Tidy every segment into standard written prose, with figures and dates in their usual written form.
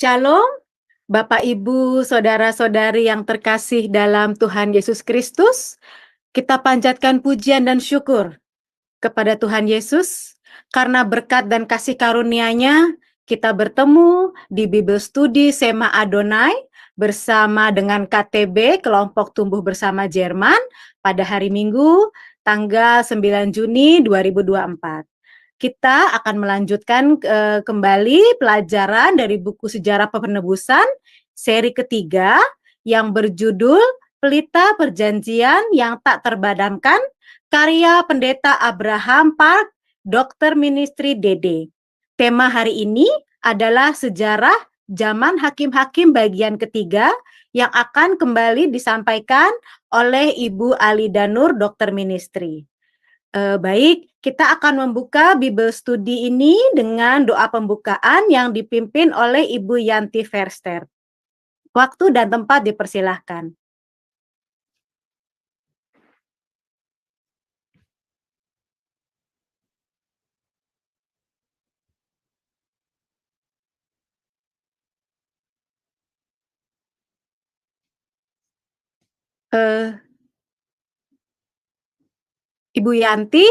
Shalom, Bapak, Ibu, saudara-saudari yang terkasih dalam Tuhan Yesus Kristus. Kita panjatkan pujian dan syukur kepada Tuhan Yesus karena berkat dan kasih karunia-Nya kita bertemu di Bible Study Sema Adonai bersama dengan KTB Kelompok Tumbuh Bersama Jerman pada hari Minggu tanggal 9 Juni 2024. Kita akan melanjutkan kembali pelajaran dari buku Sejarah Penebusan seri ketiga yang berjudul Pelita Perjanjian yang Tak Terbadamkan, karya Pendeta Abraham Park, Dr. Ministry DD. Tema hari ini adalah sejarah zaman hakim-hakim bagian ketiga yang akan kembali disampaikan oleh Ibu Alida Nur, Dr. Ministry. Baik, kita akan membuka Bible Study ini dengan doa pembukaan yang dipimpin oleh Ibu Yanti Verster. Waktu dan tempat dipersilahkan. Ibu Yanti?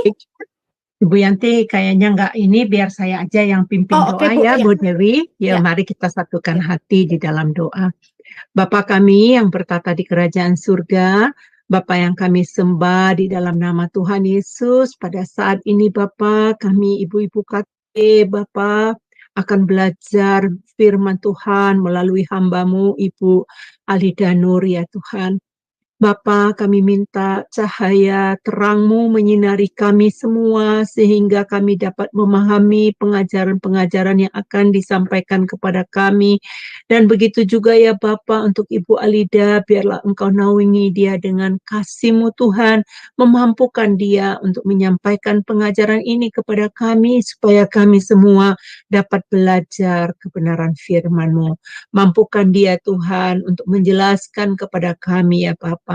Ibu Yanti kayaknya nggak ini, biar saya aja yang pimpin doa Bu, ya, iya. Bu Dewi. Ya, mari kita satukan hati di dalam doa. Bapa kami yang bertata di kerajaan surga, Bapa yang kami sembah di dalam nama Tuhan Yesus, pada saat ini Bapa, kami ibu-ibu KT, Bapa akan belajar firman Tuhan melalui hamba-Mu, Ibu Alida Nur ya Tuhan. Bapa, kami minta cahaya terang-Mu menyinari kami semua sehingga kami dapat memahami pengajaran-pengajaran yang akan disampaikan kepada kami. Dan begitu juga ya Bapa untuk Ibu Alida, biarlah Engkau naungi dia dengan kasih-Mu Tuhan, memampukan dia untuk menyampaikan pengajaran ini kepada kami supaya kami semua dapat belajar kebenaran firman-Mu. Mampukan dia Tuhan untuk menjelaskan kepada kami ya Bapa.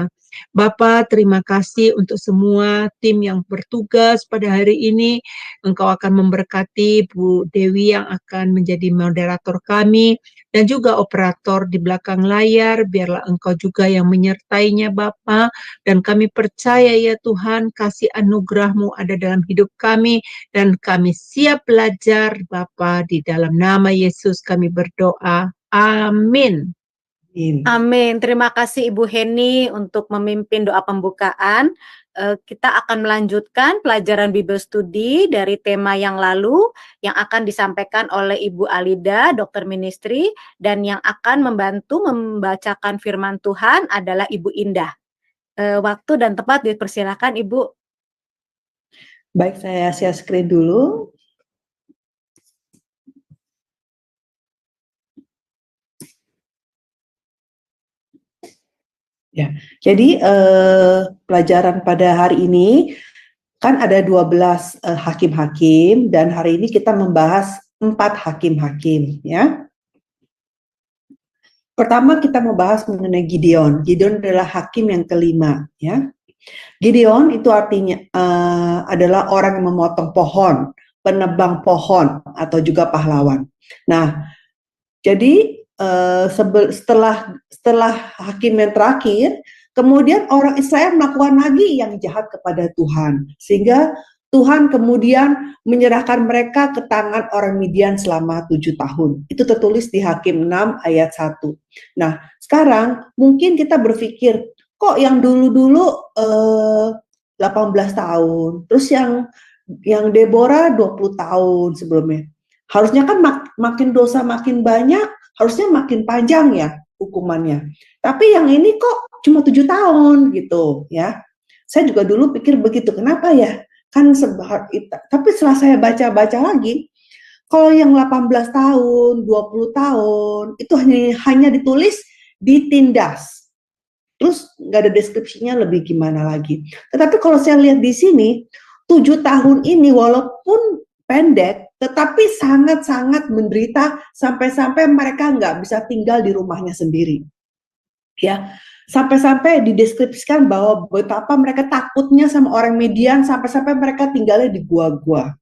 Bapa, terima kasih untuk semua tim yang bertugas pada hari ini. Engkau akan memberkati Bu Dewi yang akan menjadi moderator kami dan juga operator di belakang layar. Biarlah Engkau juga yang menyertainya Bapa, dan kami percaya ya Tuhan, kasih anugerah-Mu ada dalam hidup kami dan kami siap belajar Bapa. Di dalam nama Yesus kami berdoa. Amin. Amin. Terima kasih Ibu Heni untuk memimpin doa pembukaan. Kita akan melanjutkan pelajaran Bible Study dari tema yang lalu yang akan disampaikan oleh Ibu Alida, Dr. Ministry, dan yang akan membantu membacakan firman Tuhan adalah Ibu Indah. Waktu dan tempat dipersilakan Ibu. Baik, saya share screen dulu. Ya, jadi pelajaran pada hari ini kan ada 12 hakim-hakim dan hari ini kita membahas 4 hakim-hakim ya. Pertama kita membahas mengenai Gideon. Gideon adalah hakim yang kelima ya. Gideon itu artinya adalah orang yang memotong pohon, penebang pohon atau juga pahlawan. Nah, jadi setelah hakim yang terakhir, kemudian orang Israel melakukan lagi yang jahat kepada Tuhan, sehingga Tuhan kemudian menyerahkan mereka ke tangan orang Midian selama 7 tahun. Itu tertulis di Hakim 6 ayat 1. Nah, sekarang mungkin kita berpikir, kok yang dulu-dulu 18 tahun, terus yang Deborah 20 tahun sebelumnya. Harusnya kan makin dosa makin banyak, harusnya makin panjang ya hukumannya. Tapi yang ini kok cuma 7 tahun gitu ya. Saya juga dulu pikir begitu, kenapa ya? Kan tapi setelah saya baca-baca lagi, kalau yang 18 tahun, 20 tahun, itu hanya ditulis ditindas. Terus nggak ada deskripsinya lebih gimana lagi. Tetapi kalau saya lihat di sini, 7 tahun ini walaupun pendek, tetapi sangat-sangat menderita sampai-sampai mereka nggak bisa tinggal di rumahnya sendiri. Ya, sampai-sampai dideskripsikan bahwa betapa mereka takutnya sama orang Midian, sampai-sampai mereka tinggalnya di gua-gua.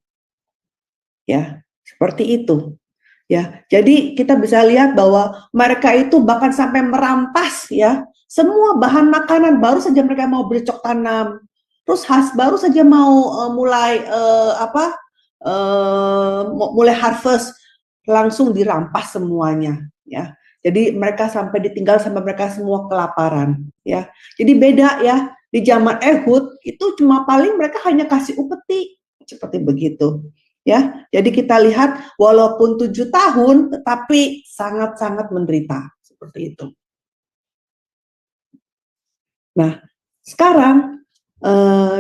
Ya, seperti itu. Ya, jadi kita bisa lihat bahwa mereka itu bahkan sampai merampas ya semua bahan makanan, baru saja mereka mau bercocok tanam, terus baru saja mau mulai harvest, langsung dirampas semuanya ya. Jadi mereka sampai ditinggal sampai mereka semua kelaparan ya. Jadi beda ya, di zaman Ehud itu cuma paling mereka hanya kasih upeti seperti begitu. Ya, jadi kita lihat walaupun 7 tahun, tetapi sangat-sangat menderita seperti itu. Nah, sekarang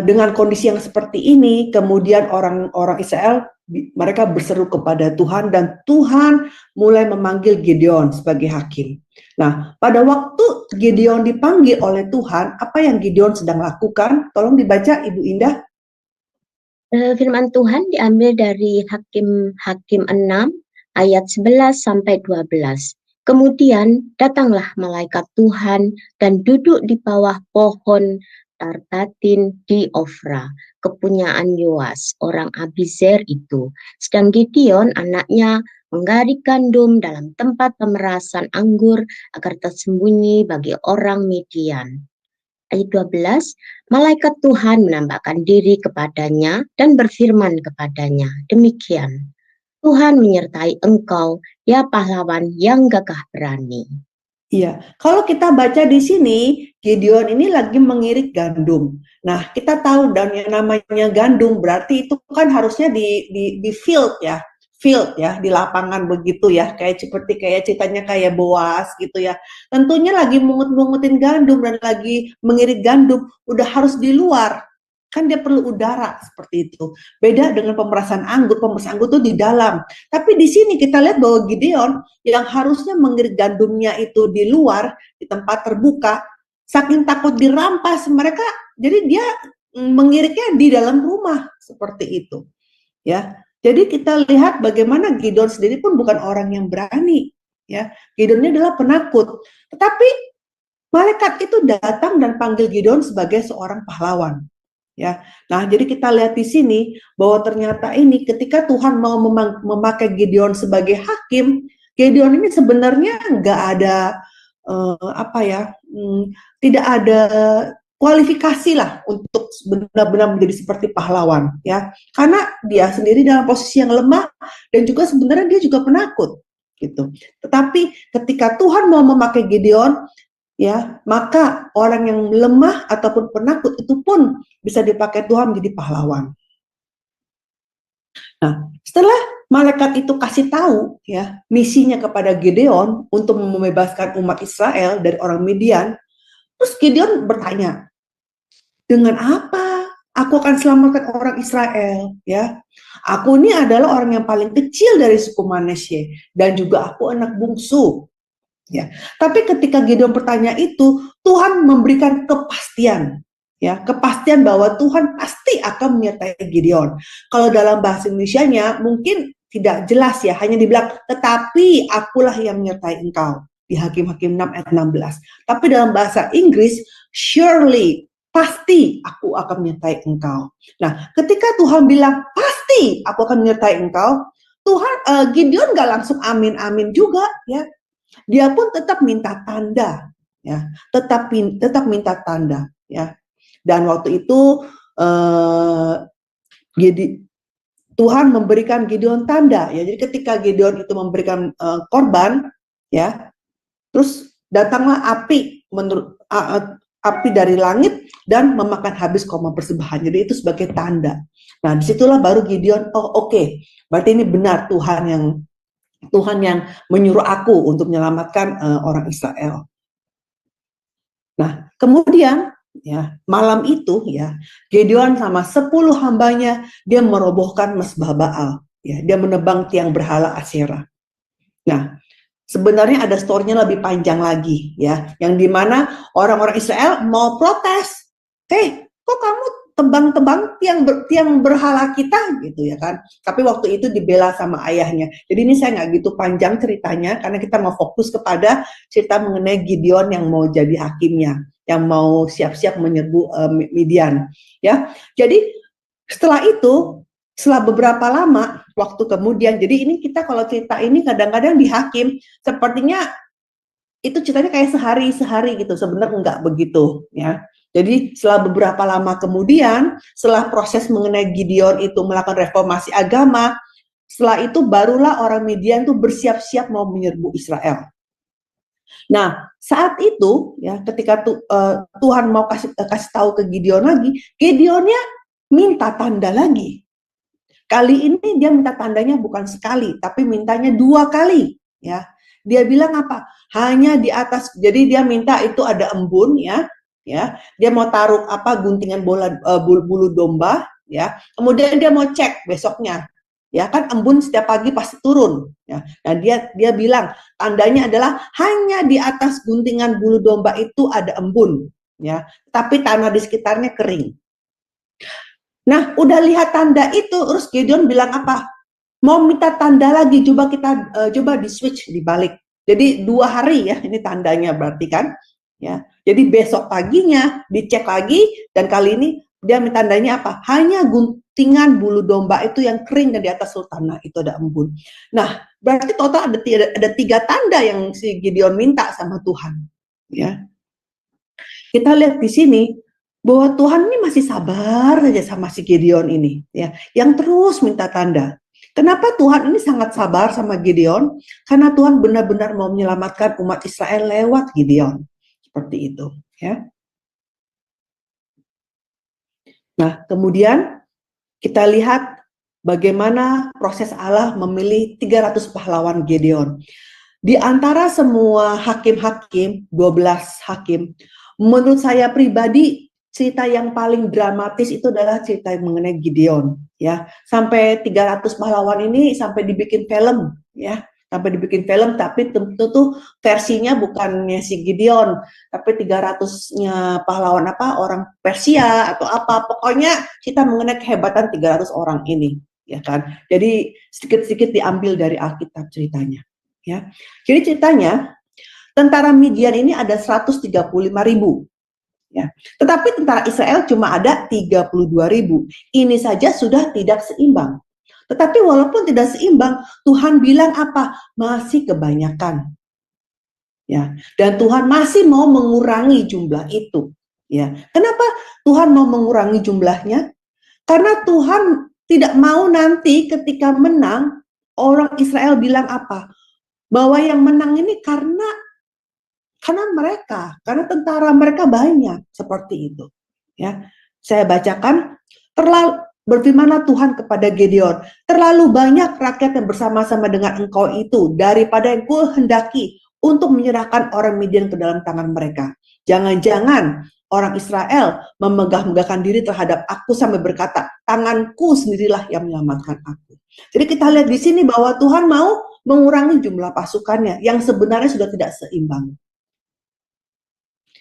dengan kondisi yang seperti ini, kemudian orang-orang Israel mereka berseru kepada Tuhan dan Tuhan mulai memanggil Gideon sebagai hakim. Nah, pada waktu Gideon dipanggil oleh Tuhan, apa yang Gideon sedang lakukan? Tolong dibaca, Ibu Indah. Firman Tuhan diambil dari Hakim 6 ayat 11 sampai 12. Kemudian datanglah malaikat Tuhan dan duduk di bawah pohon Tartatin di Ofra, kepunyaan Yoas, orang Abizer itu. Sedang Gideon anaknya menggarik gandum dalam tempat pemerasan anggur agar tersembunyi bagi orang Midian. Ayat 12, malaikat Tuhan menampakkan diri kepadanya dan berfirman kepadanya, demikian, Tuhan menyertai engkau, ya pahlawan yang gagah berani. Iya, kalau kita baca di sini, Gideon ini lagi mengirik gandum. Nah, kita tahu dan yang namanya gandum berarti itu kan harusnya di field ya, di lapangan begitu ya, seperti ceritanya kayak Boas gitu ya. Tentunya lagi mungut-mungutin gandum dan lagi mengirik gandum, udah harus di luar. Kan dia perlu udara seperti itu. Beda dengan pemerasan anggur itu di dalam. Tapi di sini kita lihat bahwa Gideon yang harusnya mengirik gandumnya itu di luar, di tempat terbuka, saking takut dirampas mereka, jadi dia mengiriknya di dalam rumah seperti itu. Ya. Jadi kita lihat bagaimana Gideon sendiri pun bukan orang yang berani, ya. Gideon ini adalah penakut. Tetapi malaikat itu datang dan panggil Gideon sebagai seorang pahlawan. Ya, nah jadi kita lihat di sini bahwa ternyata ini ketika Tuhan mau memakai Gideon sebagai hakim, Gideon ini sebenarnya nggak ada tidak ada kualifikasi lah untuk benar-benar menjadi seperti pahlawan ya, karena dia sendiri dalam posisi yang lemah dan juga sebenarnya dia juga penakut gitu. Tetapi ketika Tuhan mau memakai Gideon, ya, maka orang yang lemah ataupun penakut itu pun bisa dipakai Tuhan menjadi pahlawan. Nah, setelah malaikat itu kasih tahu ya misinya kepada Gideon untuk membebaskan umat Israel dari orang Midian, terus Gideon bertanya, dengan apa aku akan selamatkan orang Israel? Ya, aku ini adalah orang yang paling kecil dari suku Manasye dan juga aku anak bungsu. Ya, tapi ketika Gideon bertanya itu, Tuhan memberikan kepastian, ya, kepastian bahwa Tuhan pasti akan menyertai Gideon. Kalau dalam bahasa Indonesianya mungkin tidak jelas ya, hanya dibilang, tetapi akulah yang menyertai engkau di Hakim-Hakim 6 ayat 16. Tapi dalam bahasa Inggris, surely, pasti aku akan menyertai engkau. Nah, ketika Tuhan bilang pasti aku akan menyertai engkau, Gideon nggak langsung amin-amin juga, ya. Dia pun tetap minta tanda, ya, tetap minta tanda, ya. Dan waktu itu Tuhan memberikan Gideon tanda, ya. Jadi ketika Gideon itu memberikan korban, ya, terus datanglah api api dari langit dan memakan habis koma persembahan. Jadi itu sebagai tanda. Nah, disitulah baru Gideon, oh oke, berarti ini benar Tuhan yang menyuruh aku untuk menyelamatkan orang Israel. Nah, kemudian ya malam itu ya Gideon sama 10 hambanya dia merobohkan mesbah Baal, ya, dia menebang tiang berhala Asyera. Nah, sebenarnya ada story-nya lebih panjang lagi ya, yang dimana orang-orang Israel mau protes, kok kamu tebang-tebang tiang berhala kita gitu ya kan. Tapi waktu itu dibela sama ayahnya. Jadi ini saya nggak gitu panjang ceritanya karena kita mau fokus kepada cerita mengenai Gideon yang mau jadi hakimnya, yang mau siap-siap menyerbu Midian ya. Jadi setelah itu setelah beberapa lama waktu kemudian, jadi ini kita kalau cerita ini kadang-kadang di Hakim sepertinya itu ceritanya kayak sehari-sehari gitu, sebenarnya enggak begitu ya. Jadi setelah beberapa lama kemudian, setelah proses mengenai Gideon itu melakukan reformasi agama, setelah itu barulah orang Midian tuh bersiap-siap mau menyerbu Israel. Nah, saat itu ya ketika Tuhan mau kasih tahu ke Gideon lagi, Gideonnya minta tanda lagi. Kali ini dia minta tandanya bukan sekali, tapi mintanya 2 kali ya. Dia bilang apa? Hanya di atas, jadi dia minta itu ada embun ya. Dia mau taruh apa guntingan bulu domba ya. Kemudian dia mau cek besoknya. Ya kan embun setiap pagi pasti turun ya. Nah, dia bilang tandanya adalah hanya di atas guntingan bulu domba itu ada embun ya, tapi tanah di sekitarnya kering. Nah, udah lihat tanda itu, terus Gideon bilang apa? Mau minta tanda lagi, coba kita coba di switch dibalik. Jadi 2 hari ya, ini tandanya berarti kan? Ya. Jadi besok paginya dicek lagi dan kali ini dia minta tandanya apa? Hanya guntingan bulu domba itu yang kering dan di atas tanah itu ada embun. Nah, berarti total ada 3 tanda yang si Gideon minta sama Tuhan. Ya. Kita lihat di sini bahwa Tuhan ini masih sabar saja sama si Gideon ini ya, yang terus minta tanda. Kenapa Tuhan ini sangat sabar sama Gideon? Karena Tuhan benar-benar mau menyelamatkan umat Israel lewat Gideon. Seperti itu ya. Nah, kemudian kita lihat bagaimana proses Allah memilih 300 pahlawan Gideon. Di antara semua hakim-hakim, 12 hakim, menurut saya pribadi cerita yang paling dramatis itu adalah cerita yang mengenai Gideon ya. Sampai 300 pahlawan ini sampai dibikin film ya. Sampai dibikin film, tapi tentu tuh versinya bukannya si Gideon, tapi 300-nya pahlawan apa, orang Persia atau apa. Pokoknya kita mengenai kehebatan 300 orang ini ya kan. Jadi sedikit-sedikit diambil dari Alkitab ceritanya ya. Jadi ceritanya tentara Midian ini ada 135.000 ya. Tetapi tentara Israel cuma ada 32.000. Ini saja sudah tidak seimbang. Tetapi walaupun tidak seimbang, Tuhan bilang apa? Masih kebanyakan. Ya. Dan Tuhan masih mau mengurangi jumlah itu. Ya. Kenapa Tuhan mau mengurangi jumlahnya? Karena Tuhan tidak mau nanti ketika menang, orang Israel bilang apa? Bahwa yang menang ini karena mereka, karena tentara mereka banyak, seperti itu. Ya, saya bacakan, berfirmanlah Tuhan kepada Gideon, terlalu banyak rakyat yang bersama-sama dengan engkau itu daripada yang kuhendaki untuk menyerahkan orang Midian ke dalam tangan mereka. Jangan-jangan orang Israel memegah-megahkan diri terhadap aku sampai berkata, tanganku sendirilah yang menyelamatkan aku. Jadi kita lihat di sini bahwa Tuhan mau mengurangi jumlah pasukannya yang sebenarnya sudah tidak seimbang.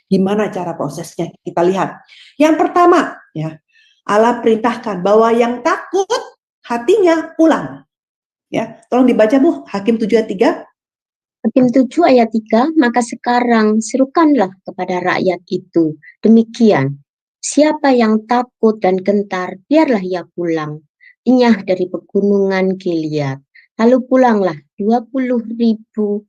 Gimana cara prosesnya? Kita lihat. Yang pertama, ya, Allah perintahkan bahwa yang takut hatinya pulang. Ya, tolong dibaca Bu, Hakim 7 ayat 3. Hakim 7 ayat 3, maka sekarang serukanlah kepada rakyat itu. Demikian, siapa yang takut dan gentar, biarlah ia pulang. Inyah dari pegunungan Gilead. Lalu pulanglah 22.000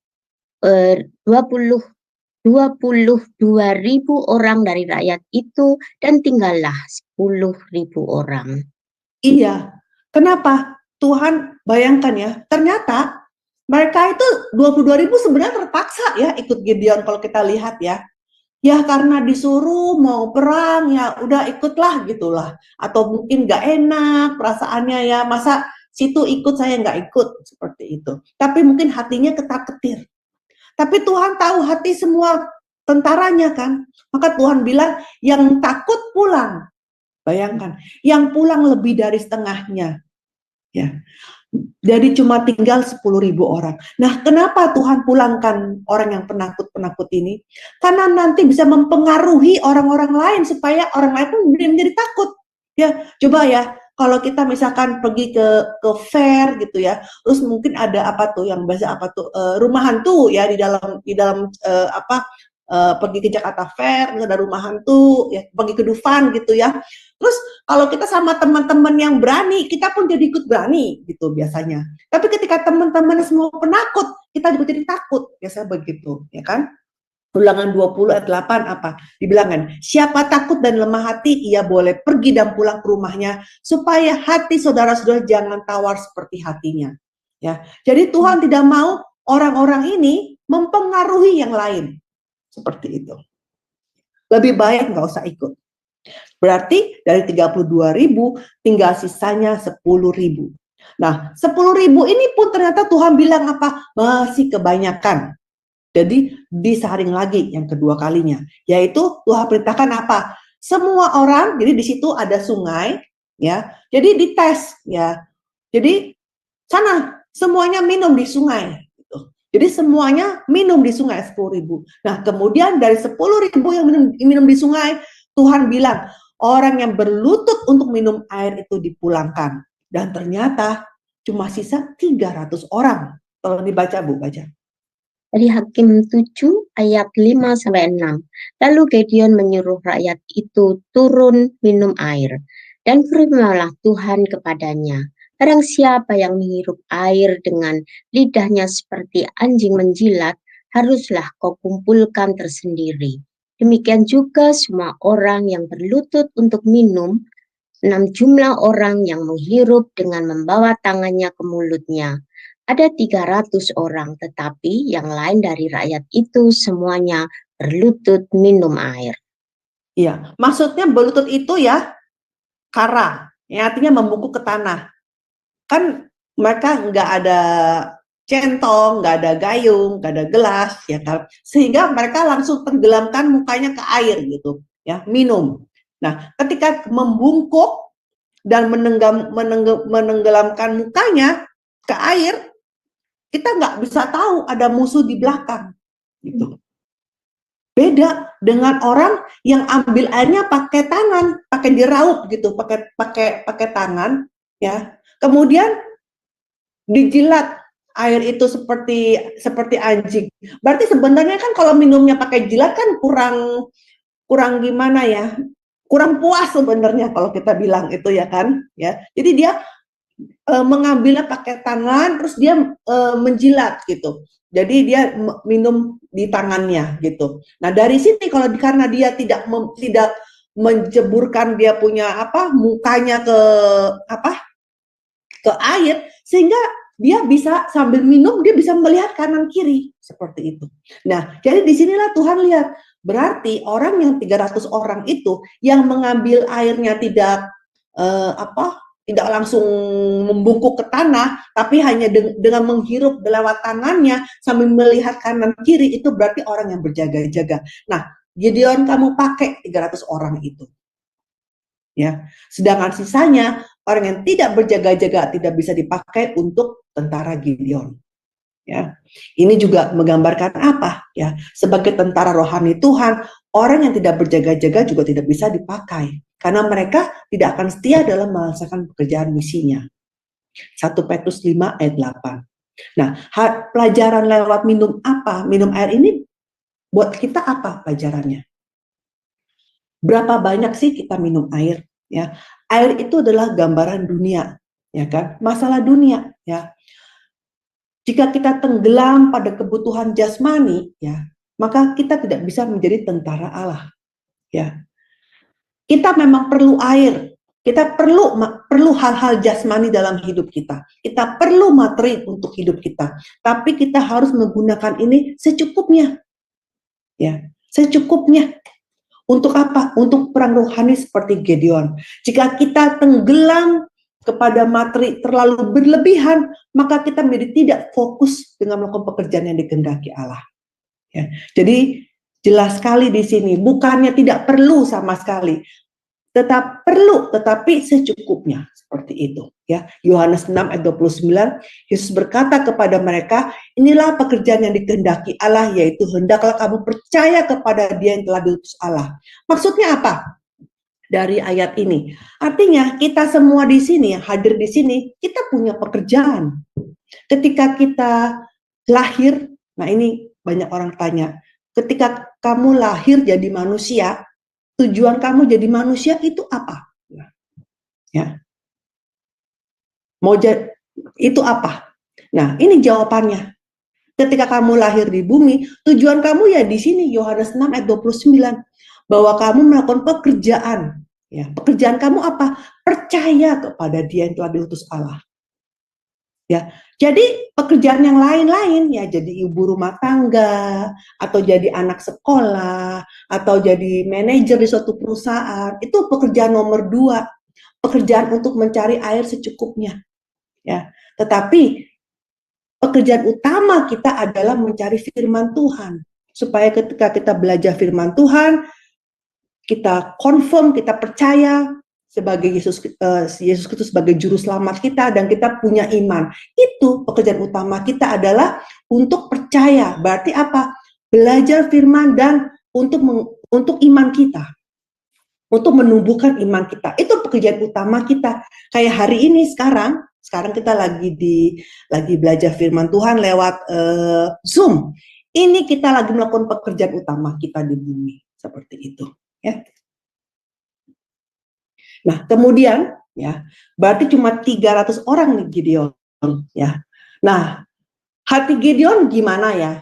orang dari rakyat itu dan tinggallah 10.000 orang. Iya, kenapa? Tuhan bayangkan ya, ternyata mereka itu 22.000 sebenarnya terpaksa ya ikut Gideon kalau kita lihat ya. Ya karena disuruh mau perang ya udah ikutlah gitulah. Atau mungkin gak enak perasaannya ya, masa situ ikut saya gak ikut, seperti itu. Tapi mungkin hatinya ketar-ketir. Tapi Tuhan tahu hati semua tentaranya kan. Maka Tuhan bilang yang takut pulang. Bayangkan, yang pulang lebih dari setengahnya. Ya. Jadi cuma tinggal 10.000 orang. Nah, kenapa Tuhan pulangkan orang yang penakut-penakut ini? Karena nanti bisa mempengaruhi orang-orang lain supaya orang lain pun menjadi takut. Ya, coba ya, kalau kita misalkan pergi ke fair gitu ya, terus mungkin ada apa tuh yang bahasa apa tuh rumah hantu ya di dalam apa pergi ke Jakarta Fair, ada rumah hantu, ya, pergi ke Dufan gitu ya. Terus kalau kita sama teman-teman yang berani, kita pun jadi ikut berani gitu biasanya. Tapi ketika teman-teman semua penakut, kita juga jadi takut, biasanya begitu, ya kan? Ulangan 20 ayat 8 apa? Dibilangkan, siapa takut dan lemah hati, ia boleh pergi dan pulang ke rumahnya, supaya hati saudara-saudara jangan tawar seperti hatinya. Ya, jadi Tuhan tidak mau orang-orang ini mempengaruhi yang lain. Seperti itu. Lebih baik nggak usah ikut. Berarti dari 32.000 tinggal sisanya 10.000. Nah, 10.000 ini pun ternyata Tuhan bilang apa? Masih kebanyakan. Jadi disaring lagi yang kedua kalinya, yaitu Tuhan perintahkan apa? Semua orang, jadi di situ ada sungai, ya. Jadi dites, ya. Jadi sana semuanya minum di sungai. Gitu. Jadi semuanya minum di sungai 10.000. Nah, kemudian dari 10.000 yang minum di sungai, Tuhan bilang orang yang berlutut untuk minum air itu dipulangkan. Dan ternyata cuma sisa 300 orang. Tolong dibaca, Bu, baca. Dari Hakim 7 ayat 5-6. Lalu Gideon menyuruh rakyat itu turun minum air. Dan firmanlah Tuhan kepadanya, barang siapa yang menghirup air dengan lidahnya seperti anjing menjilat, haruslah kau kumpulkan tersendiri. Demikian juga semua orang yang berlutut untuk minum, 6 jumlah orang yang menghirup dengan membawa tangannya ke mulutnya. Ada 300 orang, tetapi yang lain dari rakyat itu semuanya berlutut minum air. Iya, maksudnya berlutut itu ya kara, ya, artinya membungkuk ke tanah. Kan mereka nggak ada centong, nggak ada gayung, nggak ada gelas, ya kan? Sehingga mereka langsung tenggelamkan mukanya ke air gitu, ya, minum. Nah, ketika membungkuk dan menenggelamkan mukanya ke air, kita nggak bisa tahu ada musuh di belakang, gitu. Beda dengan orang yang ambil airnya pakai tangan, pakai diraup gitu, pakai tangan, ya. Kemudian dijilat air itu seperti anjing. Berarti sebenarnya kan kalau minumnya pakai jilat kan kurang gimana ya? Kurang puas sebenarnya kalau kita bilang itu ya kan, ya. Jadi dia mengambilnya pakai tangan, terus dia menjilat gitu. Jadi dia minum di tangannya gitu. Nah dari sini kalau karena dia tidak menjeburkan dia punya mukanya ke air, sehingga dia bisa sambil minum dia bisa melihat kanan kiri seperti itu. Nah jadi disinilah Tuhan lihat berarti orang yang 300 orang itu yang mengambil airnya tidak tidak langsung membungkuk ke tanah, tapi hanya dengan menghirup lewat tangannya sambil melihat kanan kiri, itu berarti orang yang berjaga-jaga. Nah, Gideon kamu pakai 300 orang itu. Ya, sedangkan sisanya orang yang tidak berjaga-jaga tidak bisa dipakai untuk tentara Gideon. Ya, ini juga menggambarkan apa? Ya, sebagai tentara rohani Tuhan, orang yang tidak berjaga-jaga juga tidak bisa dipakai. Karena mereka tidak akan setia dalam melaksanakan pekerjaan misinya. 1 Petrus 5 ayat 8. Nah, pelajaran lewat minum air ini buat kita apa pelajarannya? Berapa banyak sih kita minum air? Ya, air itu adalah gambaran dunia, ya kan? Masalah dunia, ya. Jika kita tenggelam pada kebutuhan jasmani, ya, maka kita tidak bisa menjadi tentara Allah, ya. Kita memang perlu air, kita perlu hal-hal jasmani dalam hidup kita. Kita perlu materi untuk hidup kita, tapi kita harus menggunakan ini secukupnya, ya, secukupnya. Untuk apa? Untuk perang rohani seperti Gideon. Jika kita tenggelam kepada materi terlalu berlebihan, maka kita menjadi tidak fokus dengan melakukan pekerjaan yang dikehendaki Allah. Ya. Jadi jelas sekali di sini, bukannya tidak perlu sama sekali, tetap perlu, tetapi secukupnya, seperti itu. Ya, Yohanes 6 ayat 29, Yesus berkata kepada mereka, inilah pekerjaan yang dikehendaki Allah, yaitu hendaklah kamu percaya kepada Dia yang telah diutus Allah. Maksudnya apa? Dari ayat ini, artinya kita semua di sini, yang hadir di sini, kita punya pekerjaan. Ketika kita lahir, nah ini banyak orang tanya, ketika kamu lahir jadi manusia, tujuan kamu jadi manusia itu apa? Ya. Mau jadi itu apa? Nah, ini jawabannya. Ketika kamu lahir di bumi, tujuan kamu ya di sini, Yohanes 6 ayat 29, bahwa kamu melakukan pekerjaan. Ya, pekerjaan kamu apa? Percaya kepada Dia yang telah diutus Allah. Ya, jadi pekerjaan yang lain-lain ya, jadi ibu rumah tangga, atau jadi anak sekolah, atau jadi manajer di suatu perusahaan, itu pekerjaan nomor 2, pekerjaan untuk mencari air secukupnya. Ya, tetapi pekerjaan utama kita adalah mencari firman Tuhan, supaya ketika kita belajar firman Tuhan, kita confirm, kita percaya sebagai Yesus Kristus sebagai juru selamat kita, dan kita punya iman. Itu pekerjaan utama kita adalah untuk percaya. Berarti apa? Belajar firman dan untuk iman kita, untuk menumbuhkan iman kita. Itu pekerjaan utama kita. Kayak hari ini sekarang kita lagi belajar firman Tuhan lewat Zoom. Ini kita lagi melakukan pekerjaan utama kita di bumi, seperti itu, ya. Nah, kemudian ya, berarti cuma 300 orang nih Gideon, ya. Nah, hati Gideon gimana ya?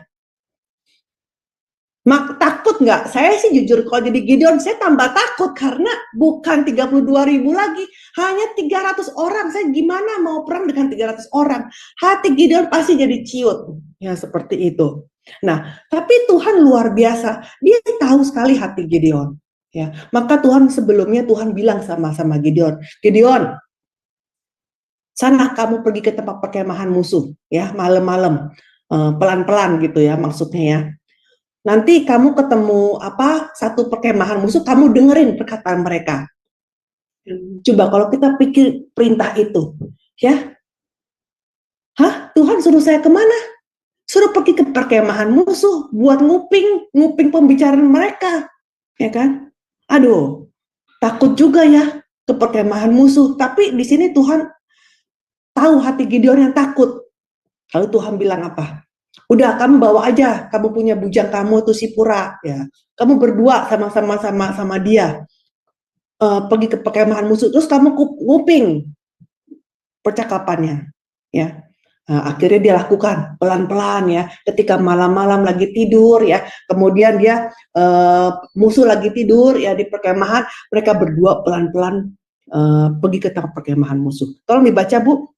Takut nggak? Saya sih jujur kalau jadi Gideon saya tambah takut, karena bukan 32.000 lagi, hanya 300 orang. Saya gimana mau perang dengan 300 orang? Hati Gideon pasti jadi ciut, ya seperti itu. Nah, tapi Tuhan luar biasa, Dia tahu sekali hati Gideon. Ya, maka sebelumnya Tuhan bilang sama Gideon, Gideon, sana kamu pergi ke tempat perkemahan musuh, ya malam-malam, pelan-pelan gitu ya maksudnya ya. Nanti kamu ketemu satu perkemahan musuh, kamu dengerin perkataan mereka. Coba kalau kita pikir perintah itu, ya, Tuhan suruh saya kemana? Suruh pergi ke perkemahan musuh buat nguping pembicaraan mereka, ya kan? Aduh, takut juga ya ke perkemahan musuh. Tapi di sini Tuhan tahu hati Gideon yang takut. Lalu Tuhan bilang apa? Udah, kamu bawa aja, kamu punya bujang kamu tuh Sipora, ya. Kamu berdua sama dia pergi ke perkemahan musuh. Terus kamu nguping percakapannya, ya. Nah, akhirnya dia lakukan pelan-pelan ya, ketika malam-malam lagi tidur ya, kemudian dia musuh lagi tidur ya di perkemahan, mereka berdua pelan-pelan pergi ke tempat perkemahan musuh. Tolong dibaca, Bu.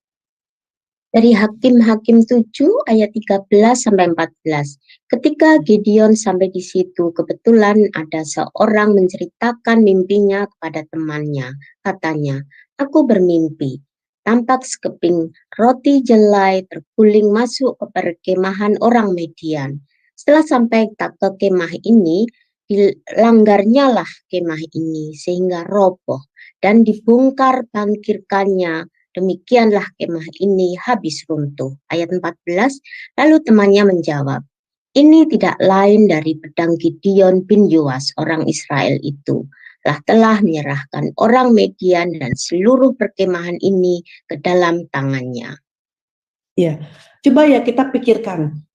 Dari Hakim-Hakim 7 ayat 13 sampai 14. Ketika Gideon sampai di situ, kebetulan ada seorang menceritakan mimpinya kepada temannya. Katanya, "Aku bermimpi. Tampak sekeping roti jelai terguling masuk ke perkemahan orang Median. Setelah sampai ke kemah ini, dilanggarnya lah kemah ini sehingga roboh dan dibongkar bangkirkannya. Demikianlah kemah ini habis runtuh." Ayat 14, lalu temannya menjawab, "Ini tidak lain dari pedang Gideon bin Yoas orang Israel itu. Telah menyerahkan orang Median dan seluruh perkemahan ini ke dalam tangannya." Ya, coba ya kita pikirkan.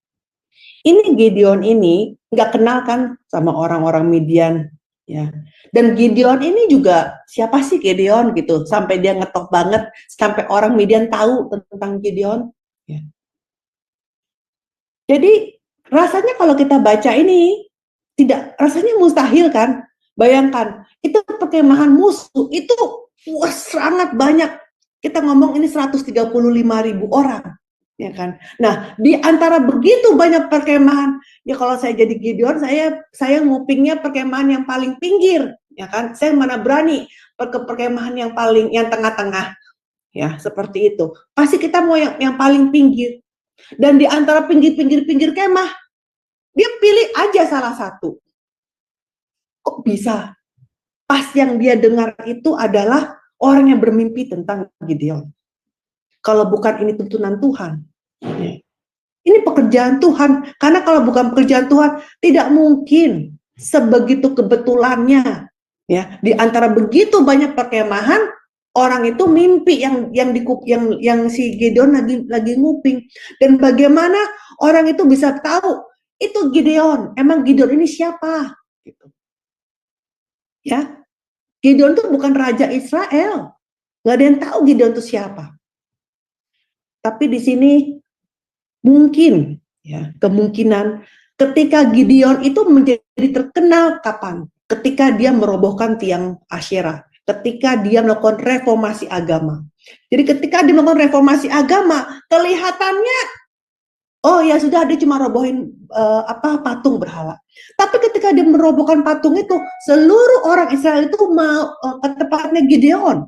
Ini Gideon ini nggak kenal kan sama orang-orang Midian, ya. Dan Gideon ini juga siapa sih Gideon gitu, sampai dia ngetok banget, sampai orang Midian tahu tentang Gideon. Ya. Jadi rasanya kalau kita baca ini rasanya mustahil kan? Bayangkan, itu perkemahan musuh itu sangat banyak. Kita ngomong ini 135.000 orang, ya kan? Nah, di antara begitu banyak perkemahan, ya kalau saya jadi Gideon, saya ngupingnya perkemahan yang paling pinggir, ya kan? Saya mana berani ke perkemahan yang tengah-tengah, ya seperti itu. Pasti kita mau yang paling pinggir. Dan di antara pinggir kemah, dia pilih aja salah satu. Kok bisa? Pas yang dia dengar itu adalah orang yang bermimpi tentang Gideon. Kalau bukan ini tuntunan Tuhan. Ini pekerjaan Tuhan. Karena kalau bukan pekerjaan Tuhan, tidak mungkin sebegitu kebetulannya. Ya, di antara begitu banyak perkemahan, orang itu mimpi yang si Gideon lagi nguping. Dan bagaimana orang itu bisa tahu itu Gideon. Emang Gideon ini siapa? Gitu. Ya, Gideon itu bukan raja Israel. Nggak ada yang tahu Gideon itu siapa. Tapi di sini mungkin, ya, kemungkinan ketika Gideon itu menjadi terkenal kapan? Ketika dia merobohkan tiang Asyera, ketika dia melakukan reformasi agama. Jadi ketika dia melakukan reformasi agama, kelihatannya, oh ya sudah, dia cuma robohin patung berhala. Tapi ketika dia merobohkan patung itu, seluruh orang Israel itu mau ke tempatnya Gideon,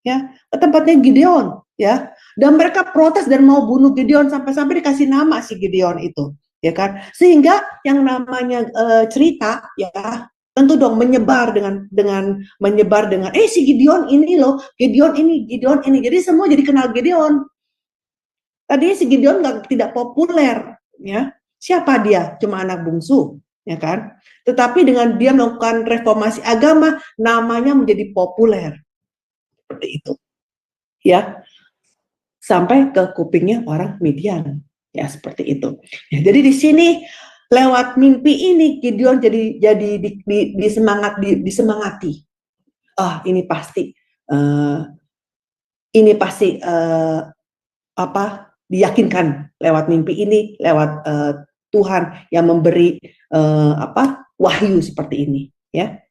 ya, ke tempatnya Gideon, ya. Dan mereka protes dan mau bunuh Gideon, sampai-sampai dikasih nama si Gideon itu, ya kan? Sehingga yang namanya cerita, ya, tentu dong menyebar dengan si Gideon ini loh, Gideon ini. Jadi semua jadi kenal Gideon. Tadinya si Gideon tidak populer, ya. Siapa dia? Cuma anak bungsu, ya kan? Tetapi dengan dia melakukan reformasi agama, namanya menjadi populer. Seperti itu. Ya. Sampai ke kupingnya orang Midian. Ya, seperti itu. Ya, jadi di sini lewat mimpi ini Gideon jadi disemangati. Ini pasti diyakinkan lewat mimpi ini, lewat Tuhan yang memberi wahyu seperti ini, ya.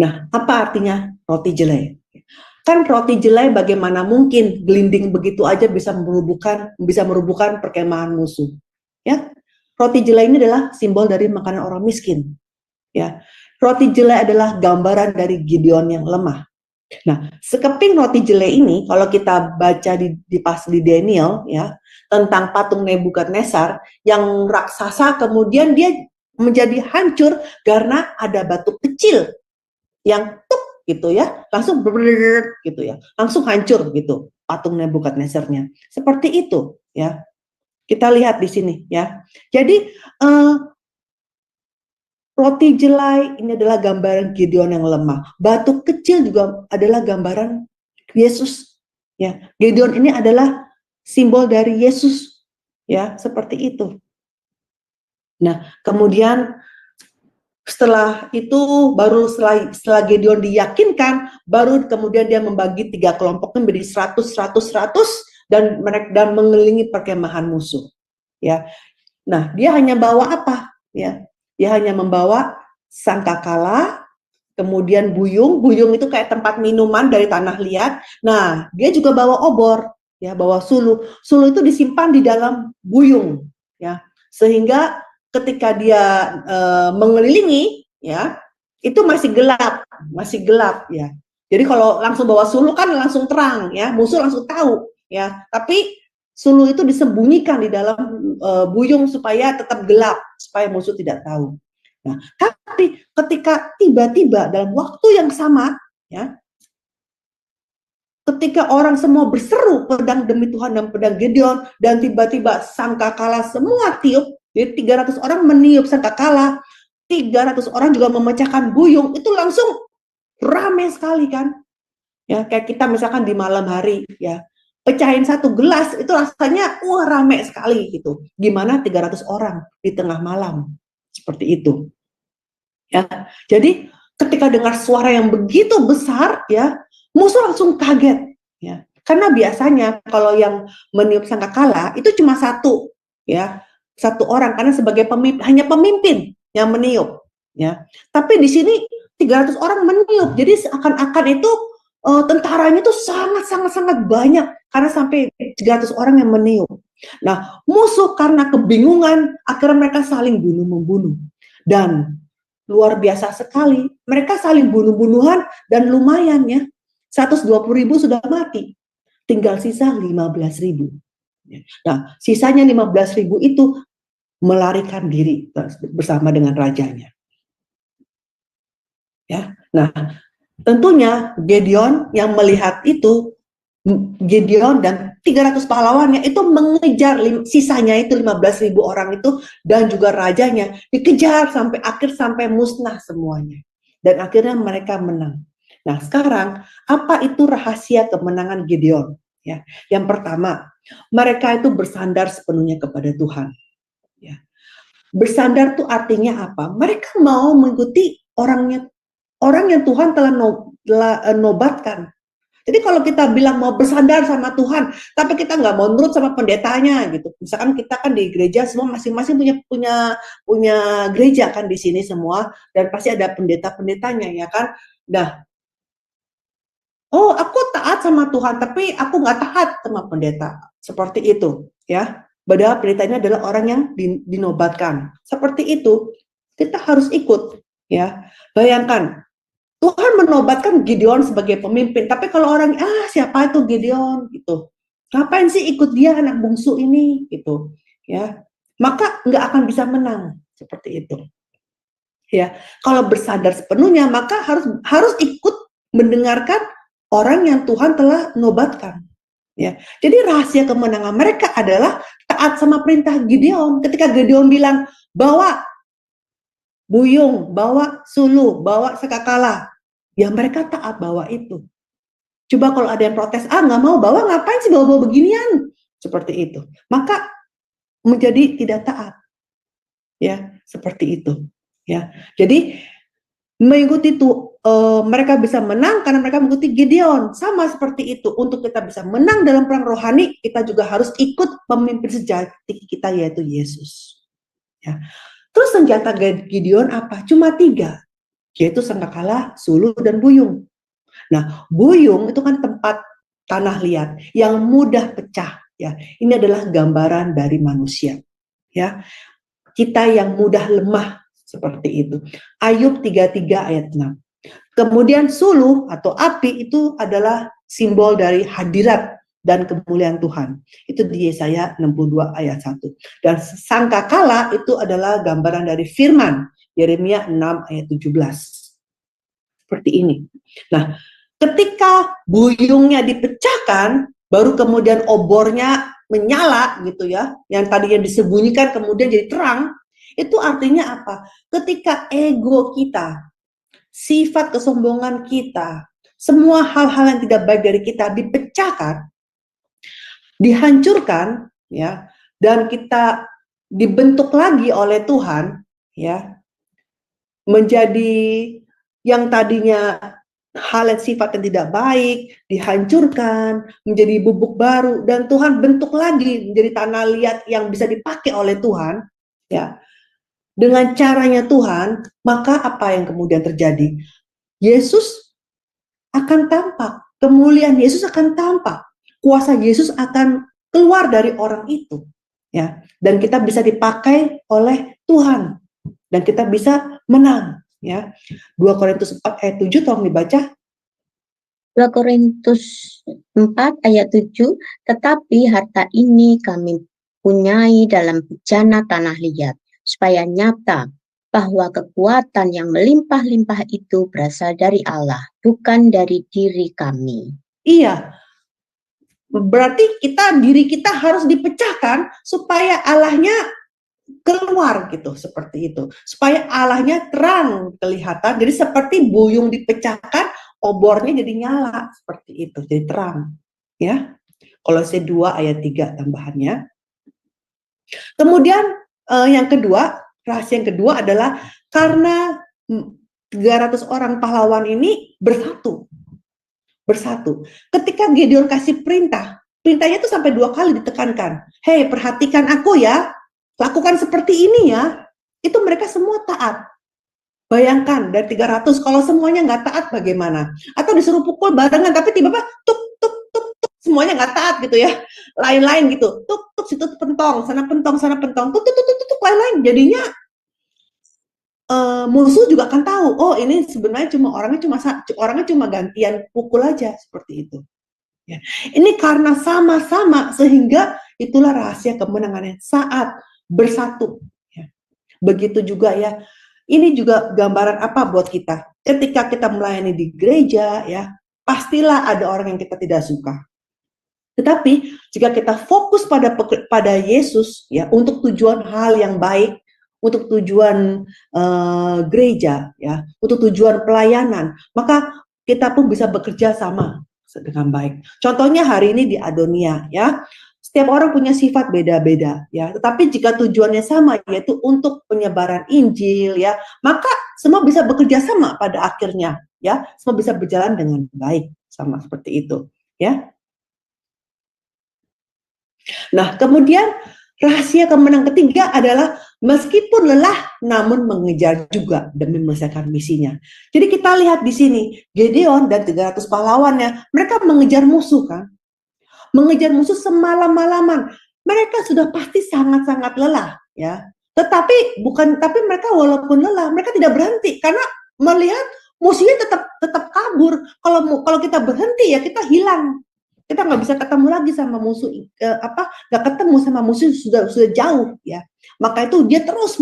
Nah, apa artinya roti jelai? Kan roti jelai bagaimana mungkin gelinding begitu aja bisa merubuhkan perkemahan musuh, ya. Roti jelai ini adalah simbol dari makanan orang miskin, ya. Roti jelai adalah gambaran dari Gideon yang lemah. Nah, sekeping roti jelai ini kalau kita baca di Daniel, ya, tentang patung Nebukadnezar yang raksasa, kemudian dia menjadi hancur karena ada batu kecil yang gitu ya, langsung gitu ya, langsung hancur gitu patung Nebukadnezarnya. Seperti itu, ya. Kita lihat di sini, ya. Jadi roti jelai ini adalah gambaran Gideon yang lemah. Batu kecil juga adalah gambaran Yesus, ya. Gideon ini adalah simbol dari Yesus, ya, seperti itu. Nah, kemudian setelah itu, baru setelah Gideon diyakinkan, baru kemudian dia membagi 3 kelompok menjadi 100 dan mengelilingi perkemahan musuh, ya. Nah, dia hanya bawa apa, ya? Dia hanya membawa sangkakala, kemudian buyung itu kayak tempat minuman dari tanah liat. Nah, dia juga bawa obor, ya, bawa suluh. Suluh itu disimpan di dalam buyung, ya, sehingga ketika dia mengelilingi, ya, itu masih gelap, ya. Jadi kalau langsung bawa suluh kan langsung terang, ya, musuh langsung tahu, ya. Tapi suluh itu disembunyikan di dalam buyung supaya tetap gelap, supaya musuh tidak tahu. Nah, tapi ketika tiba-tiba dalam waktu yang sama, ya, ketika orang semua berseru pedang demi Tuhan dan pedang Gideon, dan tiba-tiba sangkakala semua tiup. Jadi 300 orang meniup sangkakala, 300 orang juga memecahkan buyung, itu langsung ramai sekali kan. Ya, kayak kita misalkan di malam hari, ya, pecahin 1 gelas, itu rasanya wah ramai sekali gitu. Gimana 300 orang di tengah malam, seperti itu. Ya, jadi ketika dengar suara yang begitu besar, ya, musuh langsung kaget, ya. Karena biasanya kalau yang meniup sangkakala itu cuma 1, ya. 1 orang, karena sebagai pemimpin, hanya pemimpin yang meniup, ya. Tapi di sini 300 orang meniup, jadi seakan-akan itu tentaranya itu sangat banyak, karena sampai 300 orang yang meniup. Nah, musuh karena kebingungan, akhirnya mereka saling bunuh-membunuh. Dan luar biasa sekali, mereka saling bunuh-bunuhan, dan lumayan, ya, 120.000 sudah mati, tinggal sisa 15.000. Nah, sisanya 15.000 itu melarikan diri bersama dengan rajanya. Ya, nah, tentunya Gideon yang melihat itu, Gideon dan 300 pahlawannya itu mengejar sisanya itu 15.000 orang itu, dan juga rajanya dikejar sampai musnah semuanya. Dan akhirnya mereka menang. Nah, sekarang apa itu rahasia kemenangan Gideon? Ya, yang pertama, mereka itu bersandar sepenuhnya kepada Tuhan. Ya. Bersandar tuh artinya apa? Mereka mau mengikuti orang yang Tuhan telah nobatkan. Jadi kalau kita bilang mau bersandar sama Tuhan, tapi kita nggak mau nurut sama pendetanya gitu. Misalkan kita kan di gereja semua masing-masing punya gereja kan di sini semua, dan pasti ada pendeta-pendetanya ya kan. Nah, oh aku taat sama Tuhan, tapi aku nggak taat sama pendeta. Seperti itu ya. Padahal pendetanya adalah orang yang dinobatkan. Seperti itu, kita harus ikut ya. Bayangkan, Tuhan menobatkan Gideon sebagai pemimpin, tapi kalau orang, siapa itu Gideon gitu, ngapain sih ikut dia anak bungsu ini gitu, ya, maka nggak akan bisa menang seperti itu, ya. Kalau bersandar sepenuhnya, maka harus ikut mendengarkan orang yang Tuhan telah nobatkan, ya. Jadi rahasia kemenangan mereka adalah taat sama perintah Gideon. Ketika Gideon bilang bawa buyung, bawa suluh, bawa sekakala, ya mereka taat bawa itu. Coba kalau ada yang protes, nggak mau bawa, ngapain sih bawa-bawa beginian? Seperti itu. Maka menjadi tidak taat. Ya, seperti itu. Ya. Jadi mengikuti itu, mereka bisa menang karena mereka mengikuti Gideon. Sama seperti itu. Untuk kita bisa menang dalam perang rohani, kita juga harus ikut pemimpin sejati kita, yaitu Yesus. Ya. Terus senjata Gideon apa? Cuma 3. Yaitu sangkakala, suluh, dan buyung. Nah, buyung itu kan tempat tanah liat yang mudah pecah. Ya, ini adalah gambaran dari manusia. Ya, kita yang mudah lemah seperti itu. Ayub 33 ayat 6. Kemudian suluh atau api itu adalah simbol dari hadirat dan kemuliaan Tuhan. Itu di Yesaya 62 ayat 1. Dan sangkakala itu adalah gambaran dari firman. Yeremia 6 ayat 17. Seperti ini. Nah, ketika buyungnya dipecahkan, baru kemudian obornya menyala gitu ya, yang tadinya disembunyikan kemudian jadi terang, itu artinya apa? Ketika ego kita, sifat kesombongan kita, semua hal-hal yang tidak baik dari kita dipecahkan, dihancurkan ya, dan kita dibentuk lagi oleh Tuhan ya, menjadi yang tadinya hal yang sifat yang tidak baik dihancurkan menjadi bubuk baru, dan Tuhan bentuk lagi menjadi tanah liat yang bisa dipakai oleh Tuhan ya, dengan caranya Tuhan. Maka apa yang kemudian terjadi? Yesus akan tampak, kemuliaan Yesus akan tampak, kuasa Yesus akan keluar dari orang itu ya, dan kita bisa dipakai oleh Tuhan dan kita bisa menang ya. 2 Korintus 4 ayat 7 tolong dibaca. 2 Korintus 4 ayat 7, tetapi harta ini kami punyai dalam bejana tanah liat, supaya nyata bahwa kekuatan yang melimpah-limpah itu berasal dari Allah, bukan dari diri kami. Iya, berarti diri kita harus dipecahkan supaya Allahnya keluar gitu, seperti itu. Supaya Allahnya terang kelihatan. Jadi seperti buyung dipecahkan, obornya jadi nyala seperti itu, jadi terang. Ya. Kolose 2 ayat 3 tambahannya. Kemudian yang kedua, rahasia yang kedua adalah karena 300 orang pahlawan ini bersatu. Ketika Gideon kasih perintahnya itu sampai 2 kali ditekankan. Hei, perhatikan aku ya, lakukan seperti ini ya. Itu mereka semua taat. Bayangkan dari 300, kalau semuanya nggak taat bagaimana? Atau disuruh pukul barengan, tapi tiba-tiba tuk, semuanya nggak taat gitu ya. Lain-lain gitu, tuk, situ pentong, sana pentong, tuk, lain-lain. Jadinya musuh juga akan tahu, oh ini sebenarnya orangnya cuma gantian pukul aja, seperti itu. Ya. Ini karena sama-sama, sehingga itulah rahasia kemenangannya saat bersatu. Ya. Begitu juga ya. Ini juga gambaran apa buat kita? Ketika kita melayani di gereja, ya pastilah ada orang yang kita tidak suka. Tetapi jika kita fokus pada Yesus, ya untuk tujuan hal yang baik, untuk tujuan gereja, ya untuk tujuan pelayanan, maka kita pun bisa bekerja sama dengan baik. Contohnya hari ini di Adonia, ya setiap orang punya sifat beda-beda ya. Tetapi jika tujuannya sama, yaitu untuk penyebaran Injil ya, maka semua bisa bekerja sama pada akhirnya ya. Semua bisa berjalan dengan baik, sama seperti itu ya. Nah, kemudian rahasia kemenangan ketiga adalah meskipun lelah namun mengejar juga demi menyelesaikan misinya. Jadi kita lihat di sini Gideon dan 300 pahlawannya, mereka mengejar musuh kan. Mengejar musuh semalam-malaman. Mereka sudah pasti sangat-sangat lelah ya. Tapi mereka walaupun lelah, mereka tidak berhenti karena melihat musuhnya tetap kabur. Kalau kita berhenti ya kita hilang. Kita nggak bisa ketemu lagi sama musuh, nggak ketemu sama musuh sudah jauh ya. Maka itu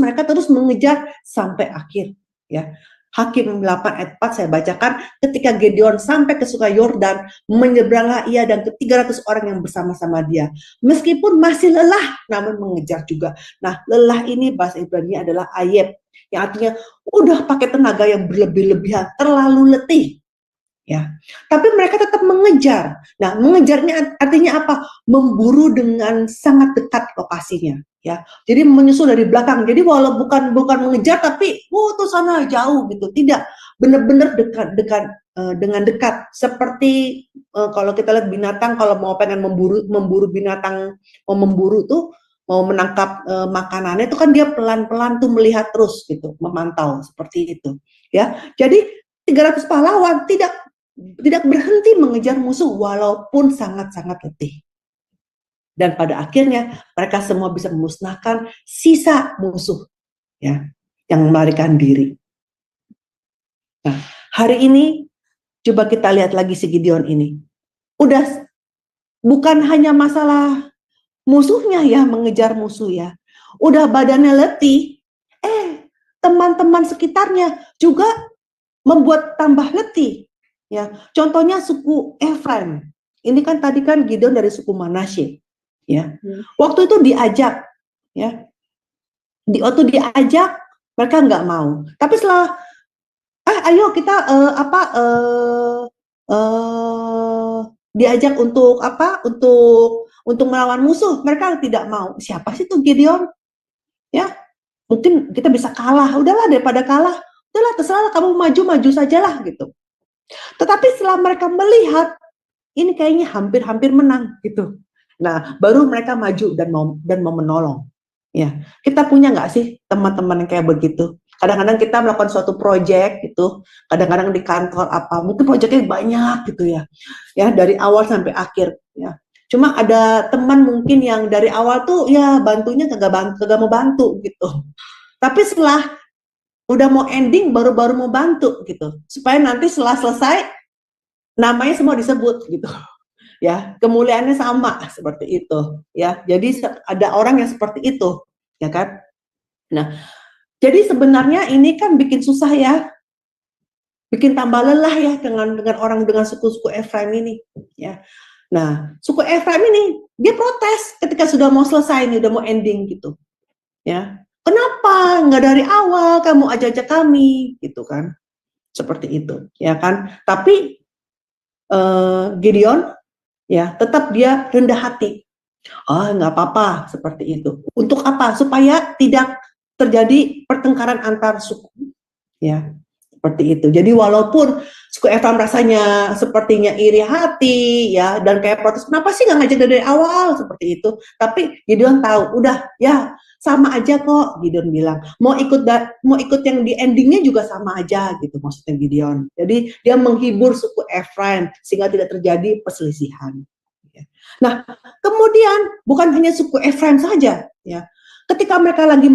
mereka terus mengejar sampai akhir ya. Hakim 8 ayat 4 saya bacakan, ketika Gideon sampai ke Sungai Yordan, menyeberanglah ia dan ke 300 orang yang bersama-sama dia. Meskipun masih lelah, namun mengejar juga. Nah, lelah ini bahasa Ibrani adalah ayeb, yang artinya udah pakai tenaga yang berlebih-lebihan, terlalu letih. Ya, tapi mereka tetap mengejar. Nah, mengejarnya artinya apa? Memburu dengan sangat dekat lokasinya. Ya, jadi menyusul dari belakang. Jadi walau bukan mengejar, tapi tuh sana jauh gitu. Tidak, benar-benar dekat dengan dekat. Seperti kalau kita lihat binatang, kalau mau pengen memburu binatang, memburu tuh mau menangkap makanannya itu kan dia pelan-pelan tuh melihat terus gitu, memantau seperti itu. Ya, jadi 300 pahlawan tidak berhenti mengejar musuh walaupun sangat-sangat letih. Dan pada akhirnya mereka semua bisa memusnahkan sisa musuh ya yang melarikan diri. Nah, hari ini coba kita lihat lagi si Gideon ini. Udah bukan hanya masalah musuhnya ya, mengejar musuh ya. Udah badannya letih, teman-teman sekitarnya juga membuat tambah letih. Ya, contohnya suku Efraim. Ini kan tadi kan Gideon dari suku Manasye. Ya, waktu itu diajak, ya, waktu diajak mereka nggak mau. Tapi setelah, ayo kita diajak untuk apa? Untuk melawan musuh, mereka tidak mau. Siapa sih itu Gideon? Ya, mungkin kita bisa kalah. Udahlah daripada kalah, udahlah terserah kamu maju sajalah gitu. Tetapi setelah mereka melihat ini kayaknya hampir menang gitu. Nah, baru mereka maju dan mau menolong. Ya, kita punya nggak sih teman-teman yang kayak begitu? Kadang-kadang kita melakukan suatu proyek gitu, kadang-kadang di kantor apa, mungkin proyeknya banyak gitu ya. Ya, dari awal sampai akhir ya. Cuma ada teman mungkin yang dari awal tuh ya bantunya kagak mau bantu gitu. Tapi setelah udah mau ending baru mau bantu gitu. Supaya nanti setelah selesai namanya semua disebut gitu. Ya, kemuliaannya sama seperti itu ya. Jadi ada orang yang seperti itu, ya kan? Nah, jadi sebenarnya ini kan bikin susah ya. Bikin tambah lelah ya dengan orang dengan suku-suku Efraim ini, ya. Nah, suku Efraim ini dia protes ketika sudah mau selesai nih, udah mau ending gitu. Ya. Kenapa nggak dari awal kamu ajak kami gitu kan? Seperti itu, ya kan? Tapi Gideon ya tetap dia rendah hati. Nggak apa-apa seperti itu. Untuk apa? Supaya tidak terjadi pertengkaran antar suku. Ya, seperti itu. Jadi walaupun suku Efraim rasanya sepertinya iri hati, ya, dan kayak protes, kenapa sih nggak ngajak dari awal seperti itu? Tapi Gideon tahu, udah ya sama aja kok. Gideon bilang mau ikut yang di endingnya juga sama aja gitu maksudnya Gideon. Jadi dia menghibur suku Efraim sehingga tidak terjadi perselisihan. Nah, kemudian bukan hanya suku Efraim saja, ya. Ketika mereka lagi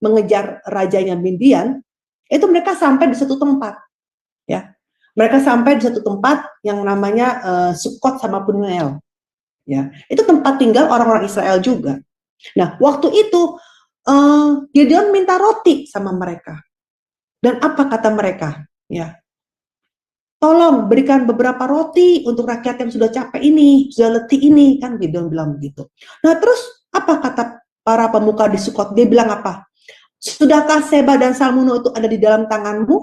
mengejar rajanya Midian, itu mereka sampai di satu tempat, ya. Mereka sampai di satu tempat yang namanya Sukot sama Penuel, ya. Itu tempat tinggal orang-orang Israel juga. Nah, waktu itu Gideon minta roti sama mereka. Dan apa kata mereka? Ya, tolong berikan beberapa roti untuk rakyat yang sudah capek ini, sudah letih ini, kan Gideon bilang begitu. Nah, terus apa kata para pemuka di Sukot? Dia bilang apa? Sudahkah Seba dan Salmuno itu ada di dalam tanganmu?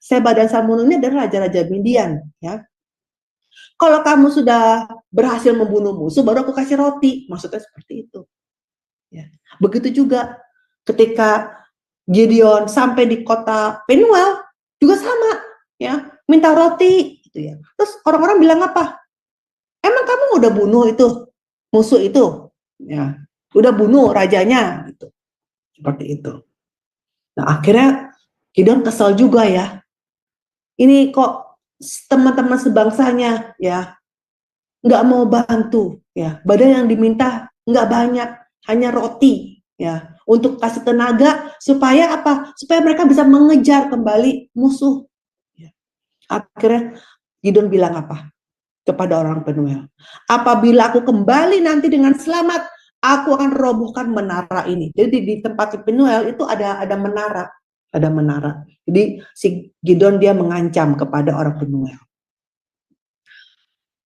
Seba dan Salmuno ini adalah raja-raja Midian, ya. Kalau kamu sudah berhasil membunuh musuh, baru aku kasih roti. Maksudnya seperti itu. Ya. Begitu juga ketika Gideon sampai di kota Penuel, juga sama, ya, minta roti, gitu ya. Terus orang-orang bilang apa? Emang kamu udah bunuh itu musuh itu? Ya, udah bunuh rajanya, gitu. Seperti itu. Nah, akhirnya Gideon kesel juga ya. Ini kok teman-teman sebangsanya ya nggak mau bantu ya. Badan yang diminta nggak banyak, hanya roti ya untuk kasih tenaga supaya apa? Supaya mereka bisa mengejar kembali musuh. Ya. Akhirnya Gideon bilang apa kepada orang Penuel? Apabila aku kembali nanti dengan selamat, aku akan robohkan menara ini. Jadi di tempat Penuel itu ada menara. Ada menara. Jadi si Gideon dia mengancam kepada orang Penuel.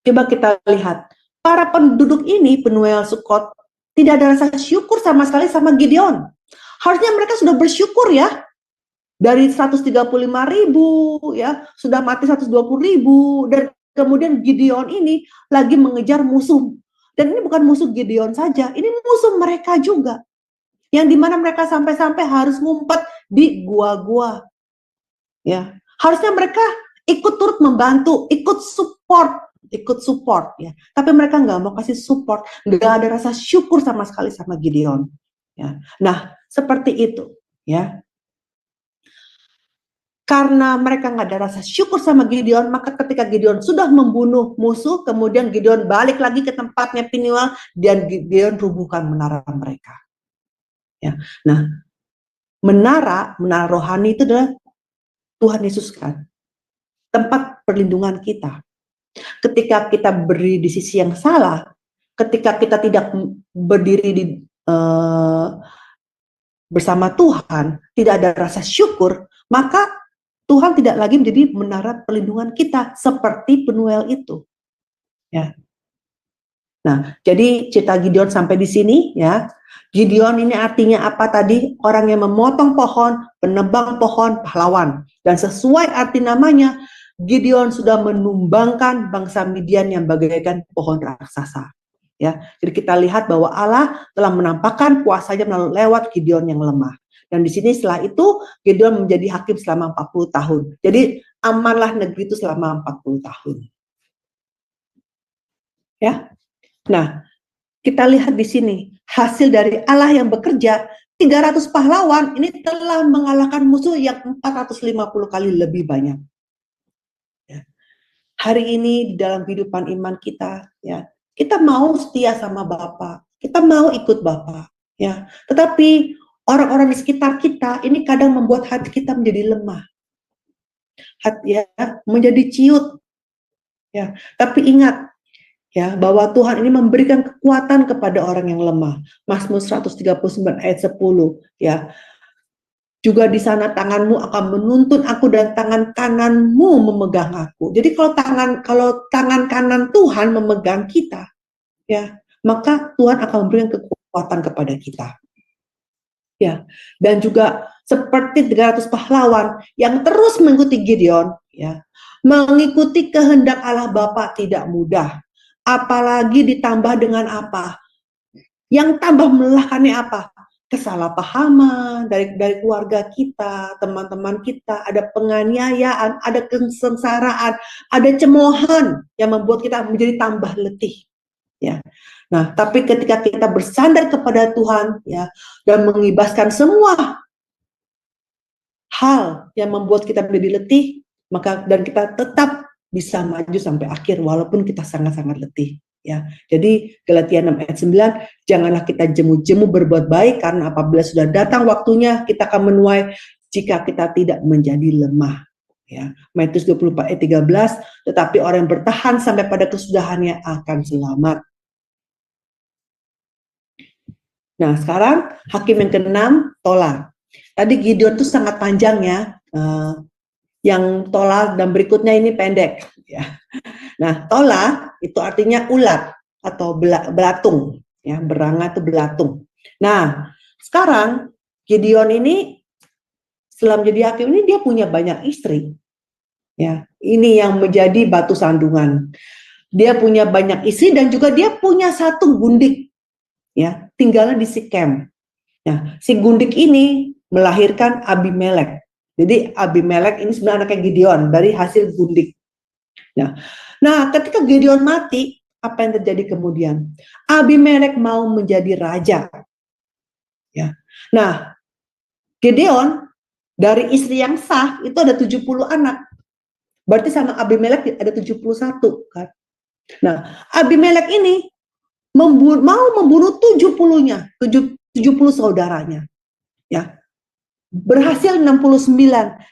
Coba kita lihat, para penduduk ini Penuel Sukot tidak ada rasa syukur sama sekali sama Gideon. Harusnya mereka sudah bersyukur ya. Dari 135.000 ya, sudah mati 120.000 dan kemudian Gideon ini lagi mengejar musuh. Dan ini bukan musuh Gideon saja, ini musuh mereka juga. Yang dimana mereka sampai-sampai harus ngumpet di gua-gua. Ya, harusnya mereka ikut turut membantu, ikut support ya. Tapi mereka nggak mau kasih support, nggak ada rasa syukur sama sekali sama Gideon. Ya. Nah, seperti itu ya. Karena mereka nggak ada rasa syukur sama Gideon, maka ketika Gideon sudah membunuh musuh, kemudian Gideon balik lagi ke tempatnya Penuel dan Gideon rubuhkan menara mereka. Ya. Nah, menara rohani itu adalah Tuhan Yesus kan, tempat perlindungan kita. Ketika kita berdiri di sisi yang salah, ketika kita tidak berdiri bersama Tuhan, tidak ada rasa syukur, maka Tuhan tidak lagi menjadi menara perlindungan kita seperti Penuel itu. Ya. Nah, jadi cerita Gideon sampai di sini ya. Gideon ini artinya apa tadi? Orang yang memotong pohon, penebang pohon, pahlawan. Dan sesuai arti namanya, Gideon sudah menumbangkan bangsa Midian yang bagaikan pohon raksasa. Ya, jadi kita lihat bahwa Allah telah menampakkan kuasanya melalui lewat Gideon yang lemah. Dan di sini setelah itu Gideon menjadi hakim selama 40 tahun. Jadi amanlah negeri itu selama 40 tahun. Ya. Nah, kita lihat di sini hasil dari Allah yang bekerja, 300 pahlawan ini telah mengalahkan musuh yang 450 kali lebih banyak. Ya. Hari ini di dalam kehidupan iman kita, ya, kita mau setia sama Bapa, kita mau ikut Bapa, ya. Tetapi orang-orang di sekitar kita ini kadang membuat hati kita menjadi lemah, hati ya menjadi ciut, ya. Tapi ingat, ya, bahwa Tuhan ini memberikan kekuatan kepada orang yang lemah. Mazmur 139 ayat 10, ya. Juga di sana tanganmu akan menuntun aku dan tangan kananmu memegang aku. Jadi kalau tangan kanan Tuhan memegang kita, ya, maka Tuhan akan memberikan kekuatan kepada kita. Ya. Dan juga seperti 300 pahlawan yang terus mengikuti Gideon, ya. Mengikuti kehendak Allah Bapa tidak mudah. Apalagi ditambah dengan apa? Yang tambah melelahkannya apa? Kesalahpahaman dari keluarga kita, teman-teman kita, ada penganiayaan, ada kesengsaraan, ada cemoohan yang membuat kita menjadi tambah letih. Ya. Nah, tapi ketika kita bersandar kepada Tuhan, ya, dan mengibaskan semua hal yang membuat kita menjadi letih, maka dan kita tetap bisa maju sampai akhir walaupun kita sangat-sangat letih. Ya, jadi Galatia 6 ayat 9, janganlah kita jemu-jemu berbuat baik karena apabila sudah datang waktunya kita akan menuai jika kita tidak menjadi lemah. Ya, Matius 24 ayat 13, tetapi orang yang bertahan sampai pada kesudahannya akan selamat. Nah, sekarang hakim yang ke-6, Tola. Tadi Gideon itu sangat panjang ya, yang Tola dan berikutnya ini pendek. Ya. Nah, Tola itu artinya ulat atau belatung, ya, beranga itu belatung. Nah, sekarang Gideon ini setelah menjadi hakim ini dia punya banyak istri, ya. Ini yang menjadi batu sandungan. Dia punya banyak istri dan juga dia punya satu gundik, ya, tinggalnya di Sikem. Nah, si gundik ini melahirkan Abimelek. Jadi Abimelek ini sebenarnya anaknya Gideon dari hasil gundik. Nah, ketika Gideon mati, apa yang terjadi kemudian? Abimelek mau menjadi raja. Ya. Nah, Gideon dari istri yang sah itu ada 70 anak. Berarti sama Abimelek ada 71 kan. Nah, Abimelek ini mau membunuh 70-nya, 70 saudaranya. Ya. Berhasil 69.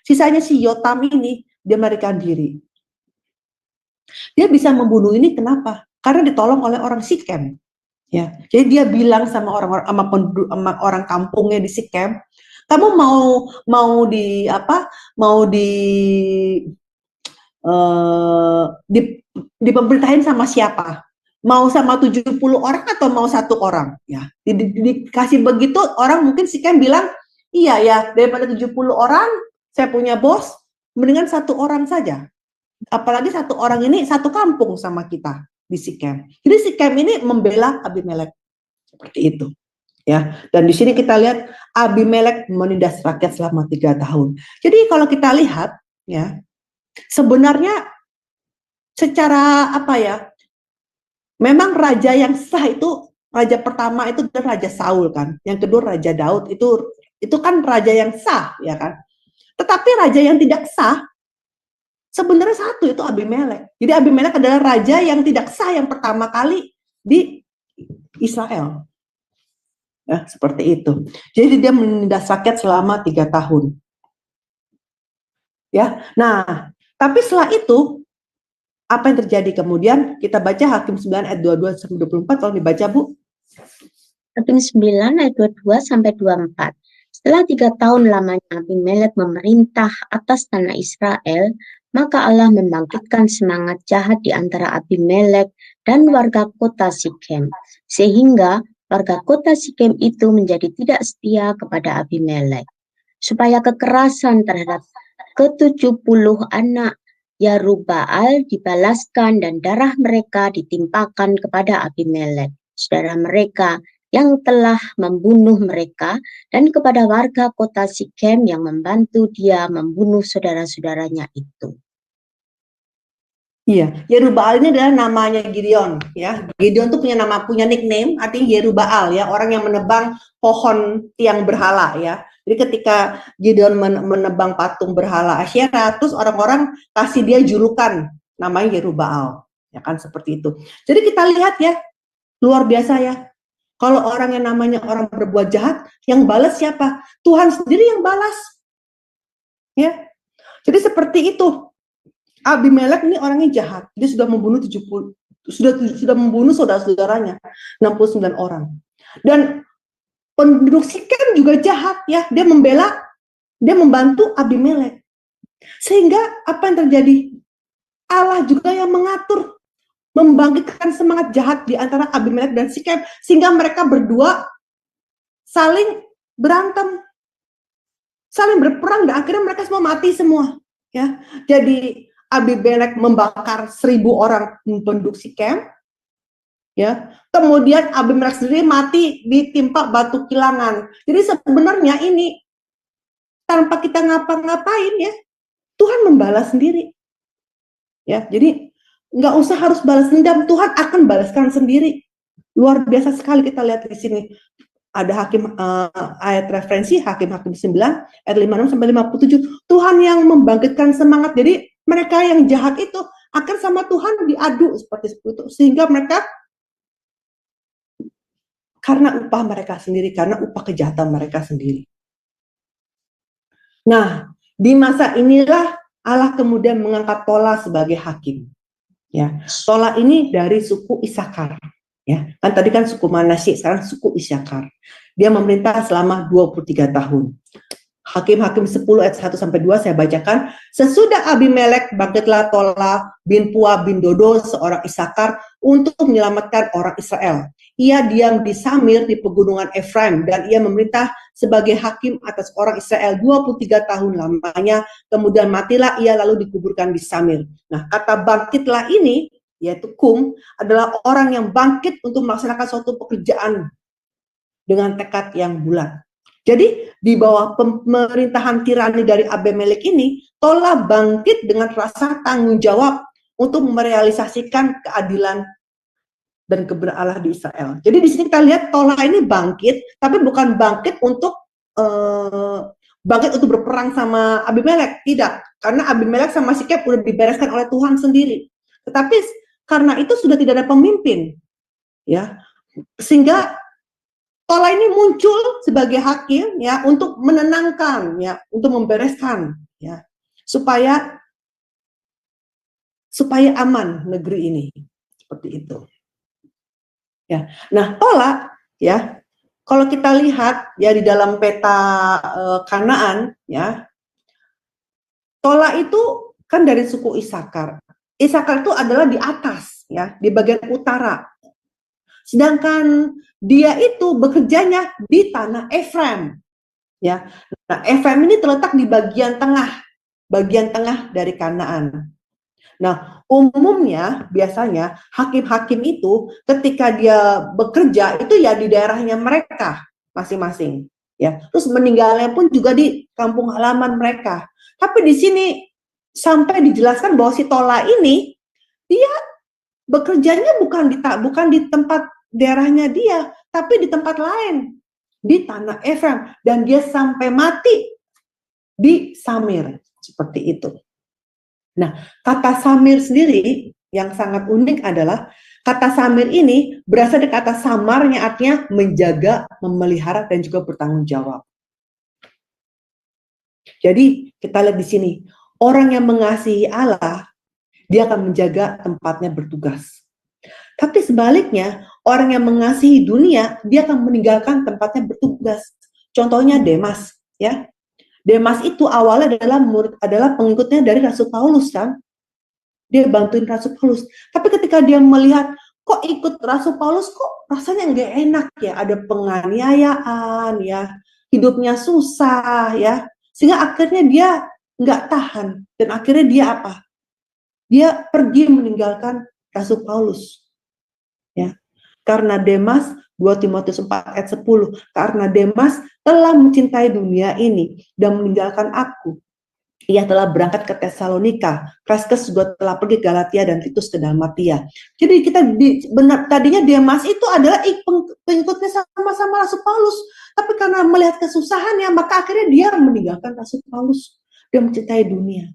Sisanya si Yotam ini dia melarikan diri. Dia bisa membunuh ini kenapa? Karena ditolong oleh orang Sikem. Ya. Jadi dia bilang sama orang-orang sama orang kampungnya di Sikem, kamu mau dipemerintahin sama siapa? Mau sama 70 orang atau mau satu orang? Ya, dikasih begitu orang mungkin Sikem bilang, iya ya, daripada 70 orang, saya punya bos, mendingan satu orang saja. Apalagi satu orang ini satu kampung sama kita di Sikem. Jadi Sikem ini membela Abimelek seperti itu. Ya, dan di sini kita lihat Abimelek menindas rakyat selama 3 tahun. Jadi kalau kita lihat, ya, sebenarnya secara apa ya? Memang raja yang sah itu raja pertama itu Raja Saul kan, yang kedua Raja Daud itu kan raja yang sah ya kan. Tetapi raja yang tidak sah sebenarnya satu itu Abimelek. Jadi Abimelek adalah raja yang tidak sah yang pertama kali di Israel. Ya, seperti itu. Jadi dia menindas rakyat selama 3 tahun. Ya. Nah, tapi setelah itu apa yang terjadi kemudian? Kita baca Hakim 9 ayat 22 sampai 24, kalau dibaca Bu. Hakim 9 ayat 22 sampai 24. Setelah 3 tahun lamanya Abimelek memerintah atas tanah Israel, maka Allah membangkitkan semangat jahat di antara Abimelek dan warga kota Sikem, sehingga warga kota Sikem itu menjadi tidak setia kepada Abimelek. Supaya kekerasan terhadap ke-70 anak Yerubbaal dibalaskan dan darah mereka ditimpakan kepada Abimelek, saudara mereka yang telah membunuh mereka, dan kepada warga kota Sikem yang membantu dia membunuh saudara-saudaranya itu. Iya, Yerubbaal ini adalah namanya Gideon, ya. Gideon tuh punya nickname, artinya Yerubbaal, ya, orang yang menebang pohon tiang berhala, ya. Jadi ketika Gideon menebang patung berhala Asyera, terus orang-orang kasih dia julukan namanya Yerubbaal, ya kan, seperti itu. Jadi kita lihat ya, luar biasa ya. Kalau orang yang namanya orang berbuat jahat, yang balas siapa? Tuhan sendiri yang balas. Ya. Jadi seperti itu. Abimelek ini orangnya jahat. Dia sudah membunuh 70, sudah membunuh saudara-saudaranya, 69 orang. Dan penduduk Sikem juga jahat ya. Dia membantu Abimelek. Sehingga apa yang terjadi? Allah juga yang mengatur, membangkitkan semangat jahat di antara Abimelek dan Sikem, sehingga mereka berdua saling berantem, saling berperang, dan akhirnya mereka semua mati semua. Ya, jadi Abimelek membakar 1000 orang penduduk Sikem, ya. Kemudian Abimelek sendiri mati ditimpa batu kilangan. Jadi sebenarnya ini tanpa kita ngapa-ngapain ya, Tuhan membalas sendiri. Ya, jadi nggak usah harus balas dendam, Tuhan akan balaskan sendiri. Luar biasa sekali kita lihat di sini. Ada ayat referensi Hakim-Hakim 9 ayat 56 sampai 57. Tuhan yang membangkitkan semangat. Jadi mereka yang jahat itu akan sama Tuhan diadu seperti itu, sehingga mereka karena upah mereka sendiri, karena upah kejahatan mereka sendiri. Nah, di masa inilah Allah kemudian mengangkat Tola sebagai hakim. Ya, Tola ini dari suku Isakar. Ya, kan tadi kan suku Manasye, sekarang suku Isakar. Dia memerintah selama 23 tahun. Hakim-Hakim 10 ayat 1 sampai 2 saya bacakan. Sesudah Abimelek bangkitlah Tola bin Pua bin Dodo seorang Isakar untuk menyelamatkan orang Israel. Ia diam di Samir di pegunungan Efraim dan ia memerintah sebagai hakim atas orang Israel 23 tahun lamanya. Kemudian matilah ia lalu dikuburkan di Samir. Nah, kata bangkitlah ini yaitu kum, adalah orang yang bangkit untuk melaksanakan suatu pekerjaan dengan tekad yang bulat. Jadi di bawah pemerintahan tirani dari Abimelek ini, Tola bangkit dengan rasa tanggung jawab untuk merealisasikan keadilan dan kebenaran Allah di Israel. Jadi di sini kita lihat Tola ini bangkit, tapi bukan bangkit untuk berperang sama Abimelek, tidak. Karena Abimelek sama Sikep udah dibereskan oleh Tuhan sendiri. Tetapi karena itu sudah tidak ada pemimpin, ya, sehingga Tola ini muncul sebagai hakim, ya, untuk menenangkan, ya, untuk membereskan, ya, supaya aman negeri ini, seperti itu. Ya, nah Tola, ya, kalau kita lihat ya di dalam peta Kanaan, ya, Tola itu kan dari suku Isakar. Isakar itu adalah di atas, ya, di bagian utara. Sedangkan dia itu bekerjanya di tanah Efraim, ya. Nah, Efraim ini terletak di bagian tengah dari Kanaan. Nah, umumnya biasanya hakim-hakim itu ketika dia bekerja itu ya di daerahnya mereka masing-masing, ya. Terus meninggalnya pun juga di kampung halaman mereka. Tapi di sini sampai dijelaskan bahwa si Tola ini dia bekerjanya bukan di tempat daerahnya dia, tapi di tempat lain, di tanah Efraim, dan dia sampai mati di Samir, seperti itu. Nah, kata Samir sendiri yang sangat unik adalah kata Samir ini berasal dari kata samarnya, artinya menjaga, memelihara, dan juga bertanggung jawab. Jadi kita lihat di sini, orang yang mengasihi Allah, dia akan menjaga tempatnya bertugas. Tapi sebaliknya, orang yang mengasihi dunia, dia akan meninggalkan tempatnya bertugas. Contohnya Demas, ya. Demas itu awalnya adalah pengikutnya dari Rasul Paulus, kan. Dia bantuin Rasul Paulus. Tapi ketika dia melihat, kok ikut Rasul Paulus, kok rasanya nggak enak ya, ada penganiayaan, ya, hidupnya susah, ya. Sehingga akhirnya dia nggak tahan. Dan akhirnya dia apa? Dia pergi meninggalkan Rasul Paulus. Ya, karena Demas, 2 Timotius 4 ayat 10, karena Demas telah mencintai dunia ini dan meninggalkan aku. Ia telah berangkat ke Tesalonika, Kreskes juga telah pergi ke Galatia, dan Titus ke Dalmatia. Jadi tadinya Demas itu adalah pengikutnya sama-sama Rasul Paulus, tapi karena melihat kesusahannya, maka akhirnya dia meninggalkan Rasul Paulus dan mencintai dunia.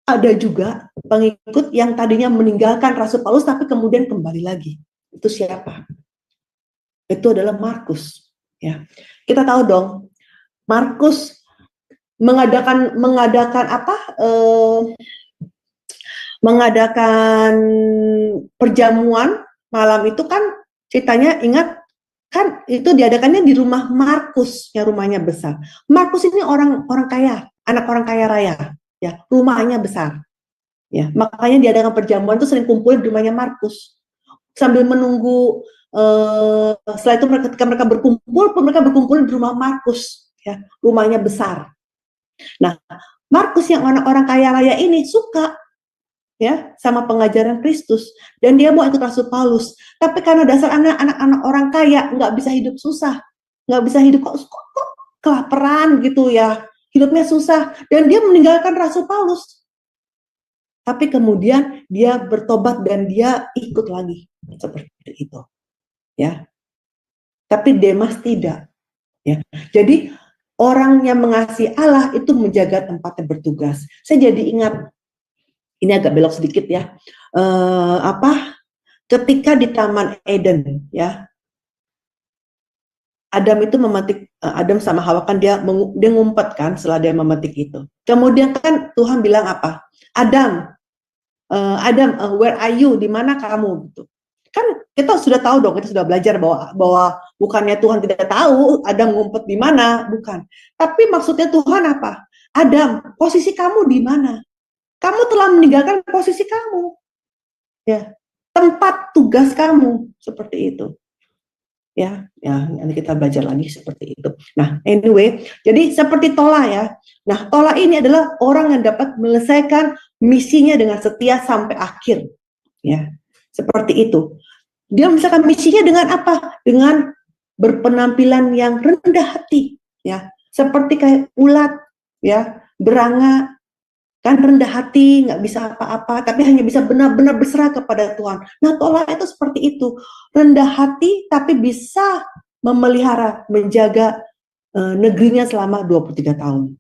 Ada juga pengikut yang tadinya meninggalkan Rasul Paulus tapi kemudian kembali lagi. Itu siapa? Itu adalah Markus. Ya, kita tahu dong, Markus mengadakan perjamuan malam itu kan ceritanya, ingat kan, itu diadakannya di rumah Markus, yang rumahnya besar. Markus ini orang kaya, anak orang kaya raya. Ya, rumahnya besar. Ya, makanya diadakan perjamuan itu sering kumpul di rumahnya Markus. Sambil menunggu setelah itu ketika mereka berkumpul di rumah Markus, ya, rumahnya besar. Nah, Markus yang orang kaya raya ini suka, ya, sama pengajaran Kristus, dan dia mau ikut Rasul Paulus. Tapi karena dasar anak-anak orang kaya nggak bisa hidup susah, nggak bisa hidup kok kelaparan gitu, ya. Hidupnya susah, dan dia meninggalkan Rasul Paulus. Tapi kemudian dia bertobat dan dia ikut lagi, seperti itu, ya. Tapi Demas tidak, ya. Jadi orang yang mengasihi Allah itu menjaga tempatnya bertugas. Saya jadi ingat, ini agak belok sedikit, ya. Ketika di Taman Eden, ya, Adam sama Hawa kan dia ngumpet kan setelah dia memetik itu. Kemudian kan Tuhan bilang apa? Adam, where are you? Di mana kamu? Gitu. Kan kita sudah tahu dong, kita sudah belajar bahwa bukannya Tuhan tidak tahu Adam ngumpet di mana, bukan. Tapi maksudnya Tuhan apa? Adam, posisi kamu di mana? Kamu telah meninggalkan posisi kamu. Ya, tempat tugas kamu, seperti itu. Ya, nanti kita belajar lagi seperti itu. Nah, anyway, jadi seperti Tola, ya. Nah, Tola ini adalah orang yang dapat menyelesaikan misinya dengan setia sampai akhir. Ya, seperti itu. Dia misalkan misinya dengan apa? Dengan berpenampilan yang rendah hati, ya, seperti kayak ulat, ya, beranga, kan rendah hati, nggak bisa apa-apa, tapi hanya bisa benar-benar berserah kepada Tuhan. Nah, Tola itu seperti itu, rendah hati, tapi bisa memelihara, menjaga negerinya selama 23 tahun,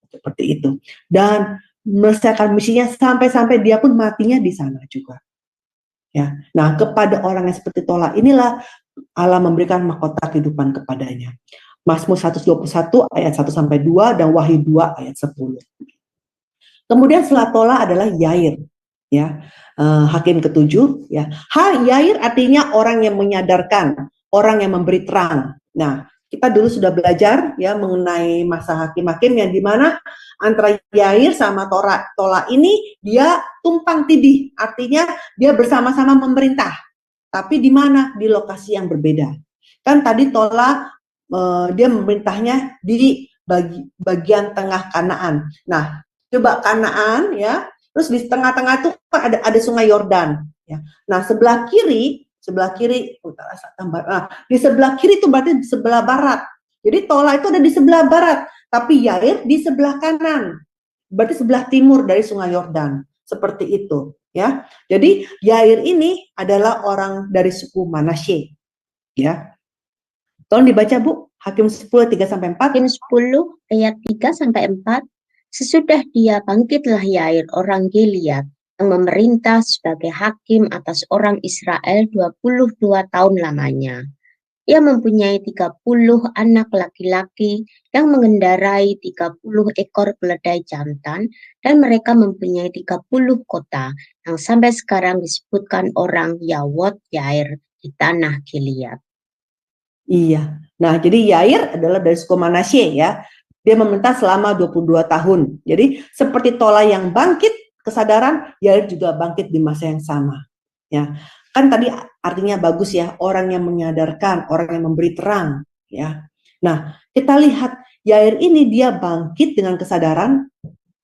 seperti itu. Dan menyelesaikan misinya sampai-sampai dia pun matinya di sana juga. Ya, nah kepada orang yang seperti Tola inilah Allah memberikan mahkota kehidupan kepadanya. Mazmur 121 ayat 1 sampai 2 dan Wahyu 2 ayat 10. Kemudian setelah Tola adalah Yair, ya, hakim ketujuh, ya. Yair artinya orang yang menyadarkan, orang yang memberi terang. Nah, kita dulu sudah belajar ya mengenai masa hakim-hakim yang dimana antara Yair sama Tola ini dia tumpang tindih, artinya dia bersama-sama memerintah, tapi di mana? Di lokasi yang berbeda. Kan tadi Tola dia memerintahnya di bagian tengah Kanaan. Nah, coba Kanaan ya, terus di tengah-tengah itu kan ada sungai Yordan. Ya. Nah, sebelah kiri, di sebelah kiri itu berarti di sebelah barat. Jadi Tola itu ada di sebelah barat, tapi Yair di sebelah kanan. Berarti sebelah timur dari sungai Yordan. Seperti itu, ya. Jadi Yair ini adalah orang dari suku Manasye, ya. Tolong dibaca, Bu, Hakim 10 3 sampai 4. Hakim 10 ayat 3 sampai 4. Sesudah dia bangkitlah Yair orang Gilead yang memerintah sebagai hakim atas orang Israel 22 tahun lamanya. Ia mempunyai 30 anak laki-laki yang mengendarai 30 ekor keledai jantan, dan mereka mempunyai 30 kota yang sampai sekarang disebutkan orang Yawot Yair di tanah Gilead. Iya. Nah, jadi Yair adalah dari suku Manasye, ya. Dia memerintah selama 22 tahun. Jadi seperti Tola yang bangkit kesadaran, Yair juga bangkit di masa yang sama. Ya, kan tadi artinya bagus ya, orang yang menyadarkan, orang yang memberi terang. Ya, nah kita lihat Yair ini dia bangkit dengan kesadaran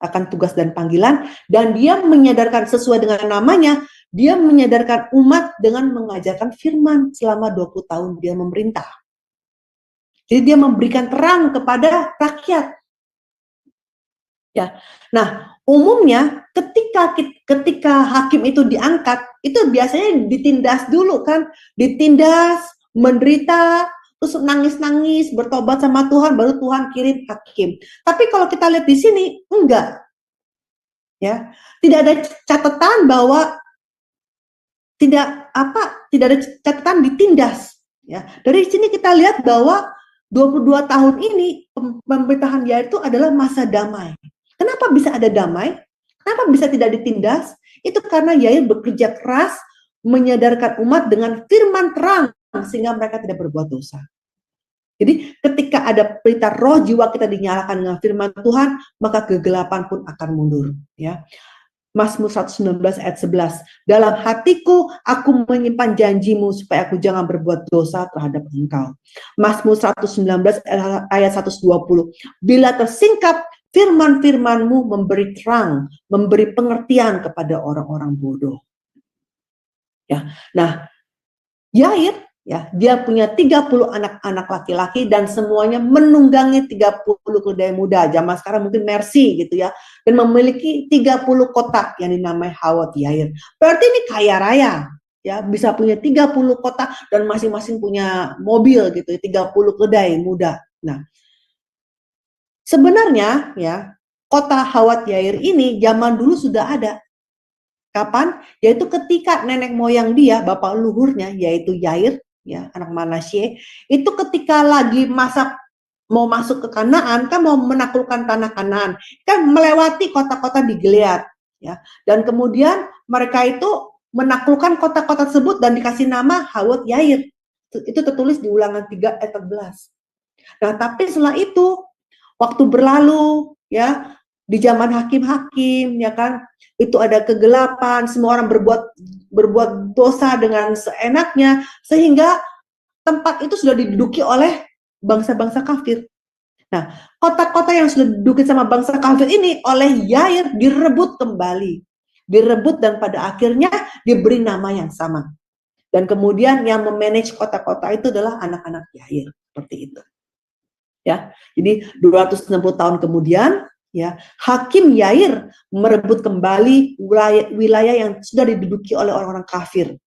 akan tugas dan panggilan, dan dia menyadarkan sesuai dengan namanya, dia menyadarkan umat dengan mengajarkan firman selama 20 tahun dia memerintah. Jadi dia memberikan terang kepada rakyat. Ya. Nah, umumnya ketika hakim itu diangkat, itu biasanya ditindas dulu kan, ditindas, menderita, terus nangis-nangis, bertobat sama Tuhan, baru Tuhan kirim hakim. Tapi kalau kita lihat di sini, enggak. Ya, tidak ada catatan bahwa tidak ada catatan ditindas. Ya, dari sini kita lihat bahwa 22 tahun ini pemerintahan Yair itu adalah masa damai. Kenapa bisa ada damai? Kenapa bisa tidak ditindas? Itu karena Yair bekerja keras menyadarkan umat dengan firman terang sehingga mereka tidak berbuat dosa. Jadi ketika ada pelita roh jiwa kita dinyalakan dengan firman Tuhan, maka kegelapan pun akan mundur. Ya. Mazmur 119 ayat 11. Dalam hatiku aku menyimpan janjimu supaya aku jangan berbuat dosa terhadap engkau. Mazmur 119 ayat 120. Bila tersingkap firman-firmanmu memberi terang, memberi pengertian kepada orang-orang bodoh. Ya. Nah, Yair ya, dia punya 30 anak-anak laki-laki dan semuanya menunggangi 30 keledai muda. Zaman sekarang mungkin Mercy gitu ya. Dan memiliki 30 kota yang dinamai Hawat Yair. Berarti ini kaya raya. Ya, bisa punya 30 kota dan masing-masing punya mobil gitu, 30 keledai muda. Nah, sebenarnya ya, kota Hawat Yair ini zaman dulu sudah ada. Kapan? Yaitu ketika nenek moyang dia, bapak luhurnya yaitu Yair, ya, anak Manasye, itu ketika lagi mau masuk ke Kanaan, kan mau menaklukkan tanah Kanaan, kan melewati kota-kota di Gilead, ya. Dan kemudian mereka itu menaklukkan kota-kota tersebut dan dikasih nama Hawat Yair. Itu tertulis di Ulangan 3 ayat 14. Nah, tapi setelah itu waktu berlalu, ya, di zaman hakim-hakim, ya kan, itu ada kegelapan, semua orang berbuat dosa dengan seenaknya, sehingga tempat itu sudah diduduki oleh bangsa-bangsa kafir. Nah, kota-kota yang sudah diduduki sama bangsa kafir ini oleh Yair direbut kembali. direbut dan pada akhirnya diberi nama yang sama. Dan kemudian yang memanage kota-kota itu adalah anak-anak Yair, seperti itu. Ya, jadi 260 tahun kemudian, ya, Hakim Yair merebut kembali wilayah yang sudah diduduki oleh orang-orang kafir,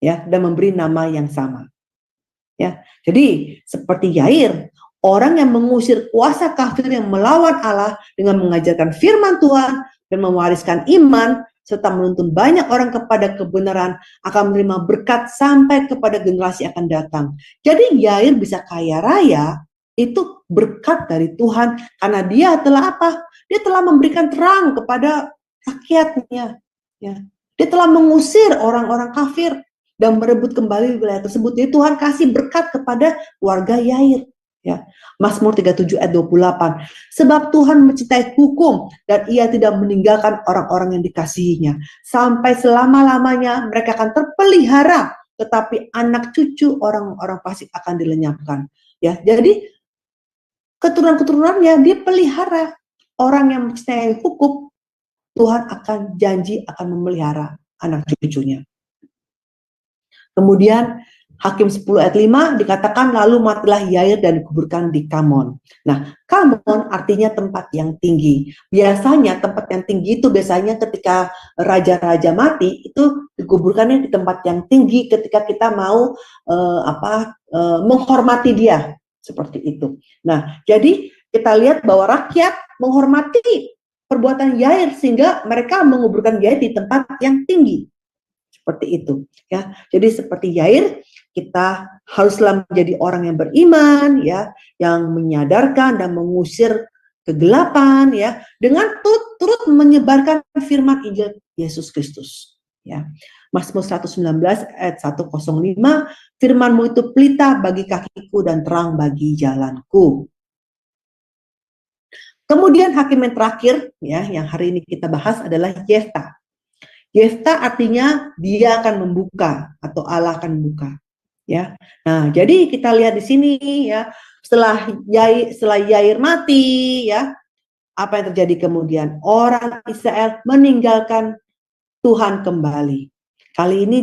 ya, dan memberi nama yang sama. Ya, jadi seperti Yair, orang yang mengusir kuasa kafir yang melawan Allah dengan mengajarkan firman Tuhan dan mewariskan iman serta menuntun banyak orang kepada kebenaran akan menerima berkat sampai kepada generasi akan datang. Jadi Yair bisa kaya raya itu berkat dari Tuhan karena dia telah apa? Dia telah memberikan terang kepada rakyatnya. Ya. Dia telah mengusir orang-orang kafir dan merebut kembali wilayah tersebut. Jadi Tuhan kasih berkat kepada warga Yair. Ya. Mazmur 37 ayat 28. Sebab Tuhan mencintai hukum dan ia tidak meninggalkan orang-orang yang dikasihinya. Sampai selama-lamanya mereka akan terpelihara, tetapi anak cucu orang-orang fasik akan dilenyapkan. Ya, jadi keturunan-keturunannya dia pelihara. Orang yang mencintai hukum, Tuhan akan janji akan memelihara anak cucunya. Kemudian Hakim 10 ayat 5 dikatakan lalu matilah Yair dan dikuburkan di Kamon. Nah, Kamon artinya tempat yang tinggi. Biasanya tempat yang tinggi itu biasanya ketika raja-raja mati itu dikuburkannya di tempat yang tinggi ketika kita mau menghormati dia, seperti itu. Nah, jadi kita lihat bahwa rakyat menghormati perbuatan Yair sehingga mereka menguburkan Yair di tempat yang tinggi. Seperti itu, ya. Jadi seperti Yair, kita haruslah menjadi orang yang beriman, ya, yang menyadarkan dan mengusir kegelapan, ya, dengan turut menyebarkan firman Injil Yesus Kristus, ya. Mazmur 119 ayat 105, firman-Mu itu pelita bagi kakiku dan terang bagi jalanku. Kemudian hakim yang terakhir, ya, yang hari ini kita bahas adalah Yefta. Yefta artinya dia akan membuka atau Allah akan membuka, ya. Nah, jadi kita lihat di sini, ya, setelah Yair mati, ya, apa yang terjadi kemudian? Orang Israel meninggalkan Tuhan kembali. Kali ini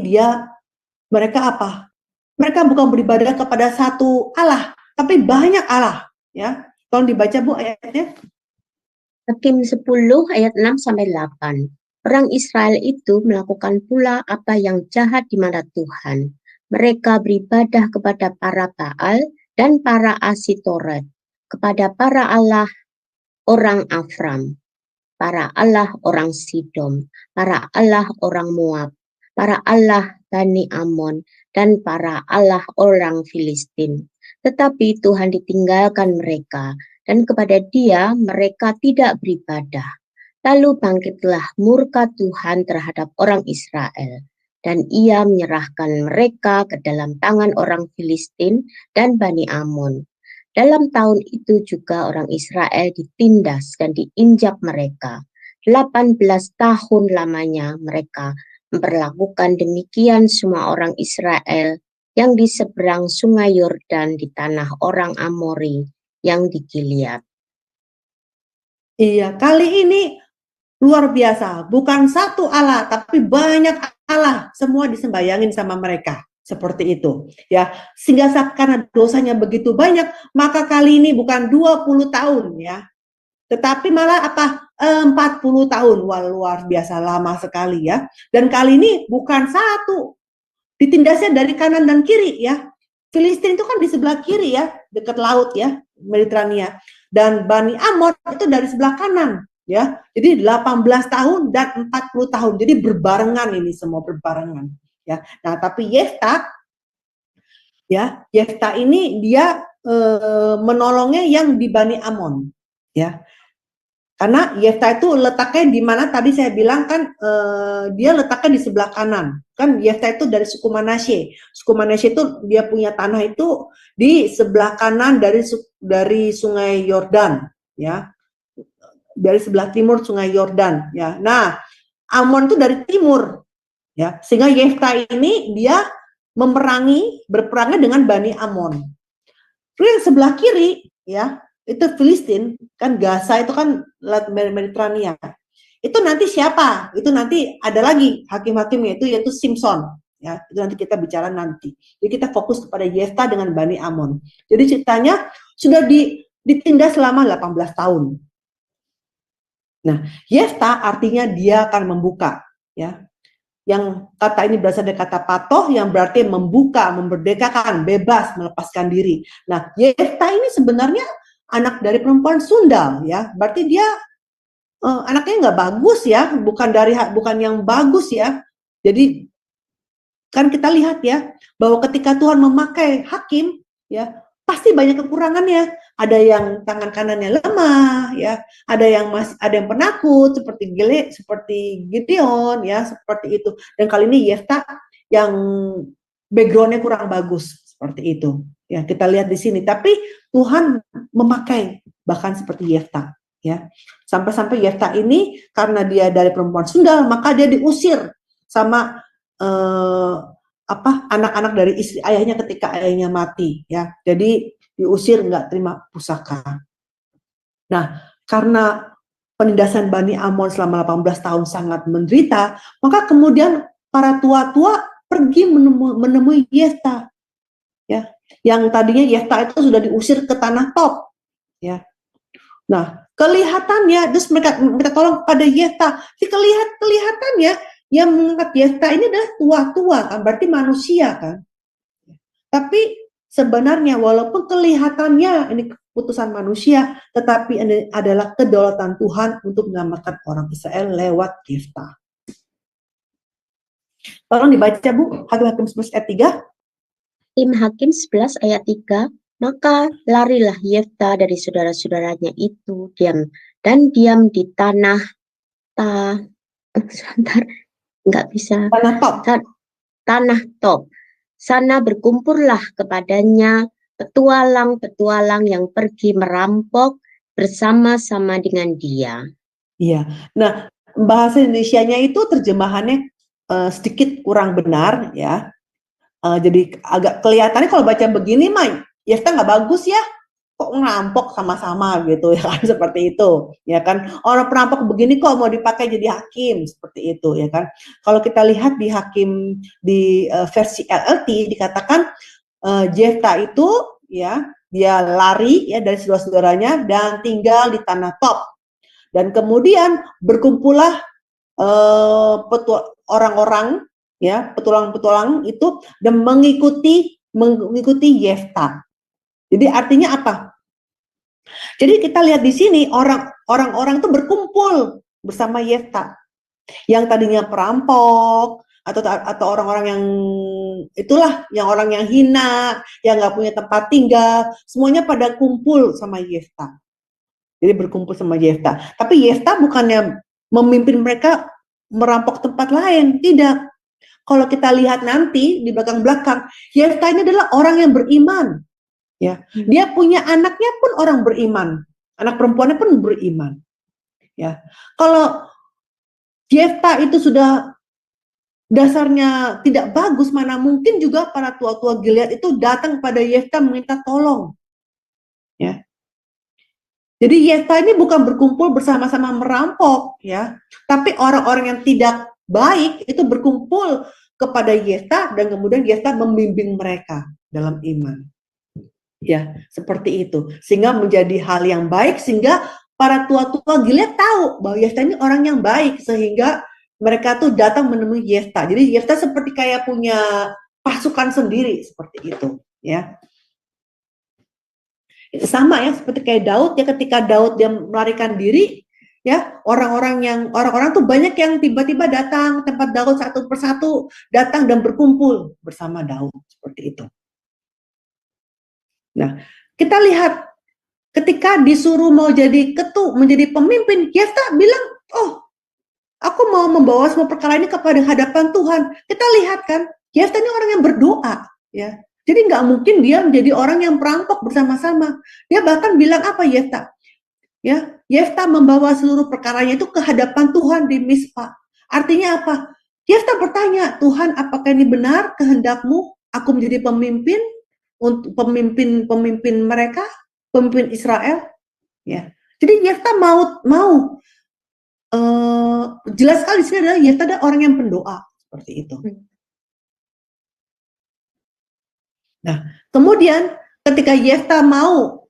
mereka apa? Mereka bukan beribadah kepada satu Allah, tapi banyak Allah, ya. Tolong dibaca Bu ayatnya. Hakim 10 ayat 6 sampai 8. Orang Israel itu melakukan pula apa yang jahat di mata Tuhan. Mereka beribadah kepada para Baal dan para Asitoret, kepada para Allah orang Afram, para Allah orang Sidom, para Allah orang Moab, para Allah Bani Amon, dan para Allah orang Filistin. Tetapi Tuhan ditinggalkan mereka, dan kepada Dia mereka tidak beribadah. Lalu bangkitlah murka Tuhan terhadap orang Israel, dan ia menyerahkan mereka ke dalam tangan orang Filistin dan Bani Amon. Dalam tahun itu juga orang Israel ditindas dan diinjak mereka. 18 tahun lamanya mereka memperlakukan demikian semua orang Israel yang di seberang sungai Yordan di tanah orang Amori yang di Gilead. Iya, kali ini luar biasa, bukan satu Allah, tapi banyak Allah, semua disembayangin sama mereka, seperti itu, ya. Sehingga karena dosanya begitu banyak, maka kali ini bukan 20 tahun, ya, tetapi malah apa? 40 tahun, wah luar biasa lama sekali, ya. Dan kali ini bukan satu, ditindasnya dari kanan dan kiri, ya. Filistin itu kan di sebelah kiri, ya, dekat laut, ya, Mediterania, dan Bani Amon itu dari sebelah kanan. Ya, jadi 18 tahun dan 40 tahun, jadi berbarengan ini semua berbarengan, ya. Nah, tapi Yefta, ya, Yefta ini dia menolongnya yang di Bani Amon, ya. Karena Yefta itu letaknya di mana tadi saya bilang kan dia letaknya di sebelah kanan. Kan Yefta itu dari suku Manasye. Suku Manasye itu dia punya tanah itu di sebelah kanan dari Sungai Yordan, ya. Dari sebelah timur Sungai Yordan, ya. Nah, Amon itu dari timur, ya. Sehingga Yefta ini dia berperangnya dengan Bani Amon. Terus sebelah kiri, ya, itu Filistin, kan Gaza itu kan Mediterania. Itu nanti siapa? Itu nanti ada lagi hakim-hakimnya itu yaitu Simson. Ya, itu nanti kita bicara nanti. Jadi kita fokus kepada Yefta dengan Bani Amon. Jadi ceritanya sudah ditindas selama 18 tahun. Nah, Yefta artinya dia akan membuka, ya. Yang kata ini berasal dari kata patoh yang berarti membuka, memerdekakan, bebas, melepaskan diri. Nah, Yefta ini sebenarnya anak dari perempuan Sundal, ya. Berarti dia anaknya nggak bagus ya, bukan yang bagus ya. Jadi kan kita lihat ya bahwa ketika Tuhan memakai hakim ya pasti banyak kekurangannya. Ada yang tangan kanannya lemah ya, ada yang penakut seperti Gideon ya, seperti itu. Dan kali ini Yefta yang backgroundnya kurang bagus seperti itu. Ya, kita lihat di sini. Tapi Tuhan memakai bahkan seperti Yefta ya. Sampai-sampai Yefta ini karena dia dari perempuan Sundal, maka dia diusir sama anak-anak dari istri ayahnya ketika ayahnya mati ya. Jadi diusir, nggak terima pusaka. Nah, karena penindasan Bani Amon selama 18 tahun sangat menderita, maka kemudian para tua-tua pergi menemui Yefta ya. Yang tadinya Yefta itu sudah diusir ke tanah Tob ya. Nah, kelihatannya terus mereka minta tolong pada Yefta. Kelihatannya yang mengangkat Yefta ini adalah tua-tua kan, berarti manusia kan. Tapi sebenarnya walaupun kelihatannya ini keputusan manusia, tetapi ini adalah kedaulatan Tuhan untuk menyelamatkan orang Israel lewat Yefta. Tolong dibaca Bu, Hakim 11 ayat 3. Hakim 11 ayat 3. Maka larilah Yefta dari saudara-saudaranya itu diam di tanah tanah Tob. Sana berkumpullah kepadanya petualang-petualang yang pergi merampok bersama-sama dengan dia. Iya. Nah, bahasa Indonesianya itu terjemahannya sedikit kurang benar ya. Jadi agak kelihatannya kalau baca begini mah Yefta nggak bagus ya. Kok ngerampok sama-sama gitu ya kan, seperti itu ya kan, orang perampok begini kok mau dipakai jadi hakim, seperti itu ya kan. Kalau kita lihat di hakim di versi LLT dikatakan Yefta itu ya dia lari ya dari saudara-saudaranya dan tinggal di tanah Tob, dan kemudian berkumpullah orang-orang ya, petualang-petualang itu dan mengikuti Yefta. Jadi artinya apa? Jadi kita lihat di sini orang-orang itu berkumpul bersama Yefta. Yang tadinya perampok atau orang-orang yang itulah, yang orang yang hina, yang nggak punya tempat tinggal, semuanya pada kumpul sama Yefta. Jadi berkumpul sama Yefta. Tapi Yefta bukannya memimpin mereka merampok tempat lain, tidak. Kalau kita lihat nanti di belakang-belakang, Yefta ini adalah orang yang beriman. Ya, dia punya anaknya pun orang beriman, anak perempuannya pun beriman. Ya, kalau Yefta itu sudah dasarnya tidak bagus, mana mungkin juga para tua-tua Gilead itu datang pada Yefta meminta tolong. Ya, jadi Yefta ini bukan berkumpul bersama-sama merampok, ya, tapi orang-orang yang tidak baik itu berkumpul kepada Yefta dan kemudian Yefta membimbing mereka dalam iman. Ya, seperti itu. Sehingga menjadi hal yang baik, sehingga para tua-tua Gilead tahu bahwa Yefta ini orang yang baik, sehingga mereka tuh datang menemui Yefta. Jadi Yefta seperti kayak punya pasukan sendiri, seperti itu, ya. Sama ya, seperti kayak Daud ya, ketika Daud dia melarikan diri, ya, orang-orang tuh banyak yang tiba-tiba datang tempat Daud satu persatu, datang dan berkumpul bersama Daud, seperti itu. Nah, kita lihat ketika disuruh mau jadi menjadi pemimpin, Yefta bilang, oh, aku mau membawa semua perkara ini kepada hadapan Tuhan. Kita lihat kan, Yefta ini orang yang berdoa, ya. Jadi nggak mungkin dia menjadi orang yang perampok bersama-sama. Dia bahkan bilang apa Yefta? Ya, Yefta membawa seluruh perkaranya itu ke hadapan Tuhan di Mispa. Artinya apa? Yefta bertanya, Tuhan, apakah ini benar kehendak-Mu? Aku menjadi pemimpin untuk pemimpin mereka, pemimpin Israel, ya. Jadi Yefta mau jelas sekali di sini adalah Yefta adalah orang yang pendoa seperti itu. Nah, kemudian ketika Yefta mau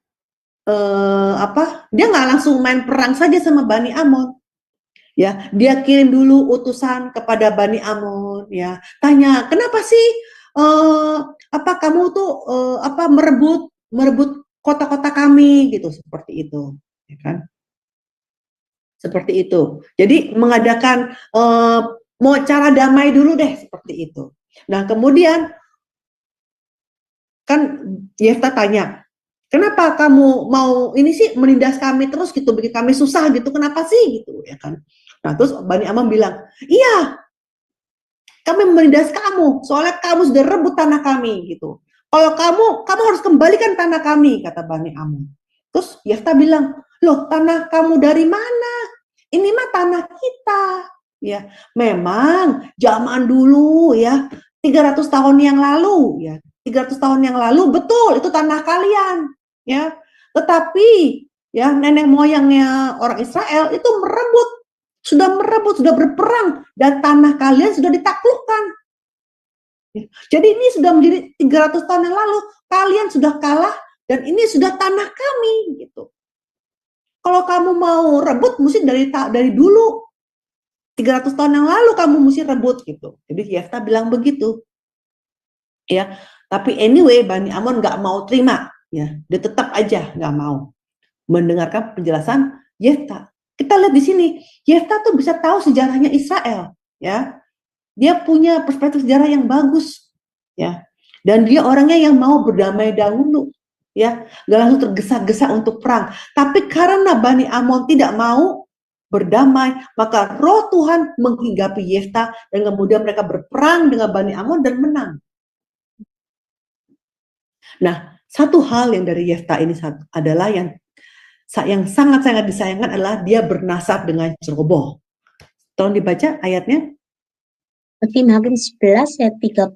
dia nggak langsung main perang saja sama Bani Amon. Ya, dia kirim dulu utusan kepada Bani Amon, ya, tanya kenapa sih kamu tuh merebut kota-kota kami gitu, seperti itu, ya kan? Seperti itu. Jadi mengadakan mau cara damai dulu deh, seperti itu. Nah, kemudian kan Yefta tanya, kenapa kamu mau ini sih menindas kami terus gitu, bikin kami susah gitu, kenapa sih gitu, ya kan? Nah, terus Bani Amon bilang, iya, kami menindas kamu, soalnya kamu sudah rebut tanah kami gitu. Kalau kamu harus kembalikan tanah kami, kata Bani Amon. Terus Yefta bilang, loh, tanah kamu dari mana? Ini mah tanah kita. Ya, memang zaman dulu ya, 300 tahun yang lalu ya, 300 tahun yang lalu betul itu tanah kalian ya. Tetapi ya nenek moyangnya orang Israel itu sudah berperang dan tanah kalian sudah ditaklukkan. Jadi ini sudah menjadi 300 tahun yang lalu, kalian sudah kalah dan ini sudah tanah kami gitu. Kalau kamu mau rebut mesti dari dulu. 300 tahun yang lalu kamu mesti rebut gitu. Jadi Yefta bilang begitu. Ya, tapi anyway Bani Amon nggak mau terima, ya. Dia tetap aja nggak mau mendengarkan penjelasan Yefta. Kita lihat di sini, Yefta tuh bisa tahu sejarahnya Israel, ya. Dia punya perspektif sejarah yang bagus, ya. Dan dia orangnya yang mau berdamai dahulu, ya. Gak langsung tergesa-gesa untuk perang. Tapi karena Bani Amon tidak mau berdamai, maka roh Tuhan menghinggapi Yefta dan kemudian mereka berperang dengan Bani Amon dan menang. Nah, satu hal yang dari Yefta ini adalah yang sangat-sangat disayangkan adalah dia bernasab dengan ceroboh. Tolong dibaca ayatnya. Hakim 11 ayat 30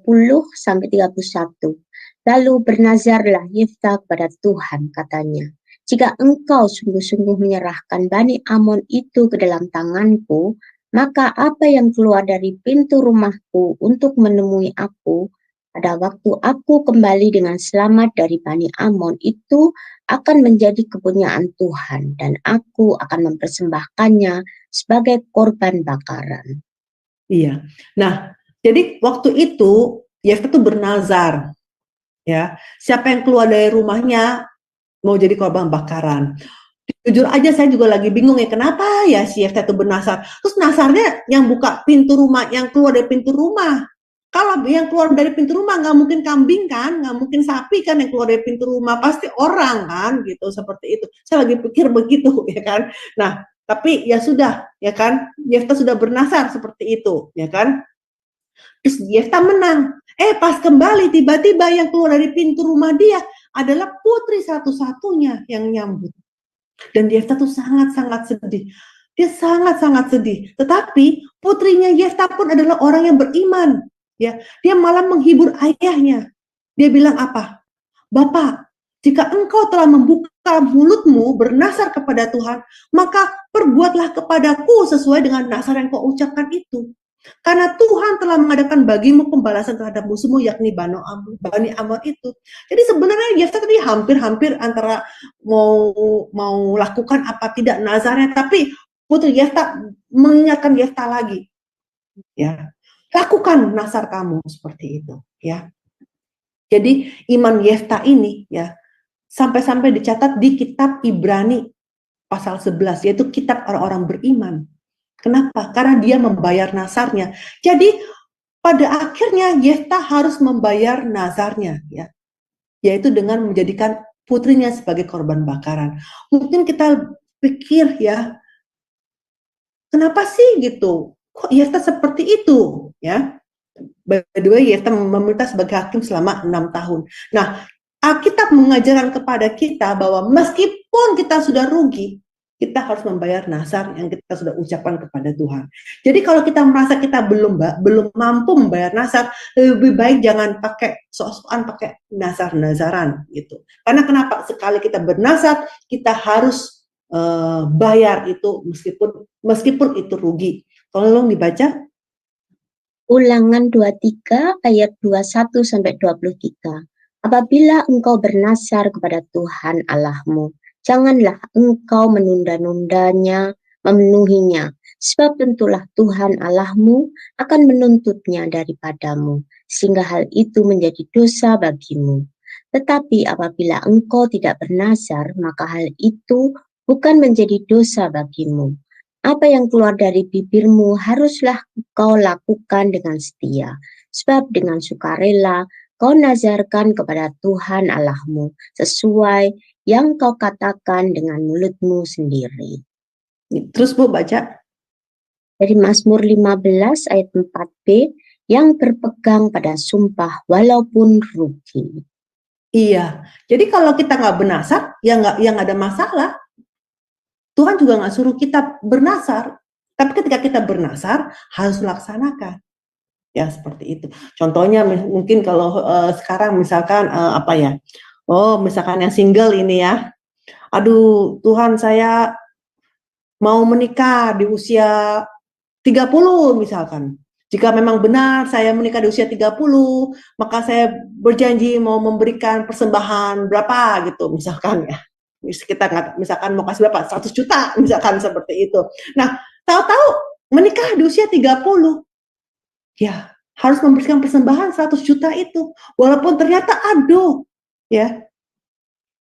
sampai 31. Lalu bernazarlah Yefta kepada Tuhan, katanya, jika engkau sungguh-sungguh menyerahkan Bani Amon itu ke dalam tanganku, maka apa yang keluar dari pintu rumahku untuk menemui aku pada waktu aku kembali dengan selamat dari Bani Amon itu akan menjadi kepunyaan Tuhan, dan aku akan mempersembahkannya sebagai korban bakaran. Iya. Nah, jadi waktu itu Yefta tuh bernazar, ya. Siapa yang keluar dari rumahnya mau jadi korban bakaran. Jujur aja saya juga lagi bingung ya, kenapa ya si Yefta itu bernazar. Terus nazarnya yang buka pintu rumah, yang keluar dari pintu rumah. Kalau yang keluar dari pintu rumah nggak mungkin kambing kan, nggak mungkin sapi kan yang keluar dari pintu rumah, pasti orang kan gitu, seperti itu. Saya lagi pikir begitu ya kan. Nah, tapi ya sudah ya kan, Yefta sudah bernazar seperti itu ya kan. Terus Yefta menang. Pas kembali tiba-tiba yang keluar dari pintu rumah dia adalah putri satu-satunya yang nyambut. Dan Yefta tuh sangat-sangat sedih. Dia sangat-sangat sedih. Tetapi putrinya Yefta pun adalah orang yang beriman. Ya, dia malah menghibur ayahnya. Dia bilang apa? Bapak, jika engkau telah membuka mulutmu bernasar kepada Tuhan, maka perbuatlah kepadaku sesuai dengan nasar yang kau ucapkan itu. Karena Tuhan telah mengadakan bagimu pembalasan terhadap musuhmu, yakni Bani Amon itu. Jadi sebenarnya Yefta tadi hampir-hampir antara mau lakukan apa tidak nazarnya, tapi putri Yefta mengingatkan Yefta lagi, ya, lakukan nasar kamu seperti itu, ya. Jadi iman Yefta ini, ya, sampai-sampai dicatat di kitab Ibrani pasal 11, yaitu kitab orang-orang beriman. Kenapa? Karena dia membayar nazarnya. Jadi pada akhirnya Yefta harus membayar nazarnya, ya, yaitu dengan menjadikan putrinya sebagai korban bakaran. Mungkin kita pikir ya, kenapa sih gitu? Kok Yefta seperti itu, ya? By the way, Yefta memerintah sebagai hakim selama 6 tahun. Nah, Alkitab mengajarkan kepada kita bahwa meskipun kita sudah rugi, kita harus membayar nazar yang kita sudah ucapkan kepada Tuhan. Jadi kalau kita merasa kita belum mampu membayar nazar, lebih baik jangan pakai sok-sokan pakai nazar-nazaran gitu. Karena kenapa? Sekali kita bernazar, kita harus bayar itu meskipun itu rugi. Tolong dibaca. Ulangan 23 ayat 21 sampai 23. Apabila engkau bernazar kepada Tuhan Allahmu, janganlah engkau menunda-nundanya, memenuhinya, sebab tentulah Tuhan Allahmu akan menuntutnya daripadamu, sehingga hal itu menjadi dosa bagimu. Tetapi apabila engkau tidak bernazar, maka hal itu bukan menjadi dosa bagimu. Apa yang keluar dari bibirmu haruslah kau lakukan dengan setia, sebab dengan sukarela kau nazarkan kepada Tuhan Allahmu sesuai yang kau katakan dengan mulutmu sendiri. Terus Bu baca. Dari Mazmur 15 ayat 4b, yang berpegang pada sumpah walaupun rugi. Iya, jadi kalau kita nggak bernazar, ya nggak ada masalah. Tuhan juga nggak suruh kita bernazar, tapi ketika kita bernazar harus melaksanakan. Ya seperti itu. Contohnya mungkin kalau sekarang misalkan apa ya? Oh, misalkan yang single ini ya. Aduh, Tuhan saya mau menikah di usia 30 misalkan. Jika memang benar saya menikah di usia 30, maka saya berjanji mau memberikan persembahan berapa gitu misalkan ya. Kita misalkan mau kasih berapa? 100 juta misalkan seperti itu. Nah, tahu-tahu menikah di usia 30. Ya, harus memberikan persembahan 100 juta itu. Walaupun ternyata aduh, ya.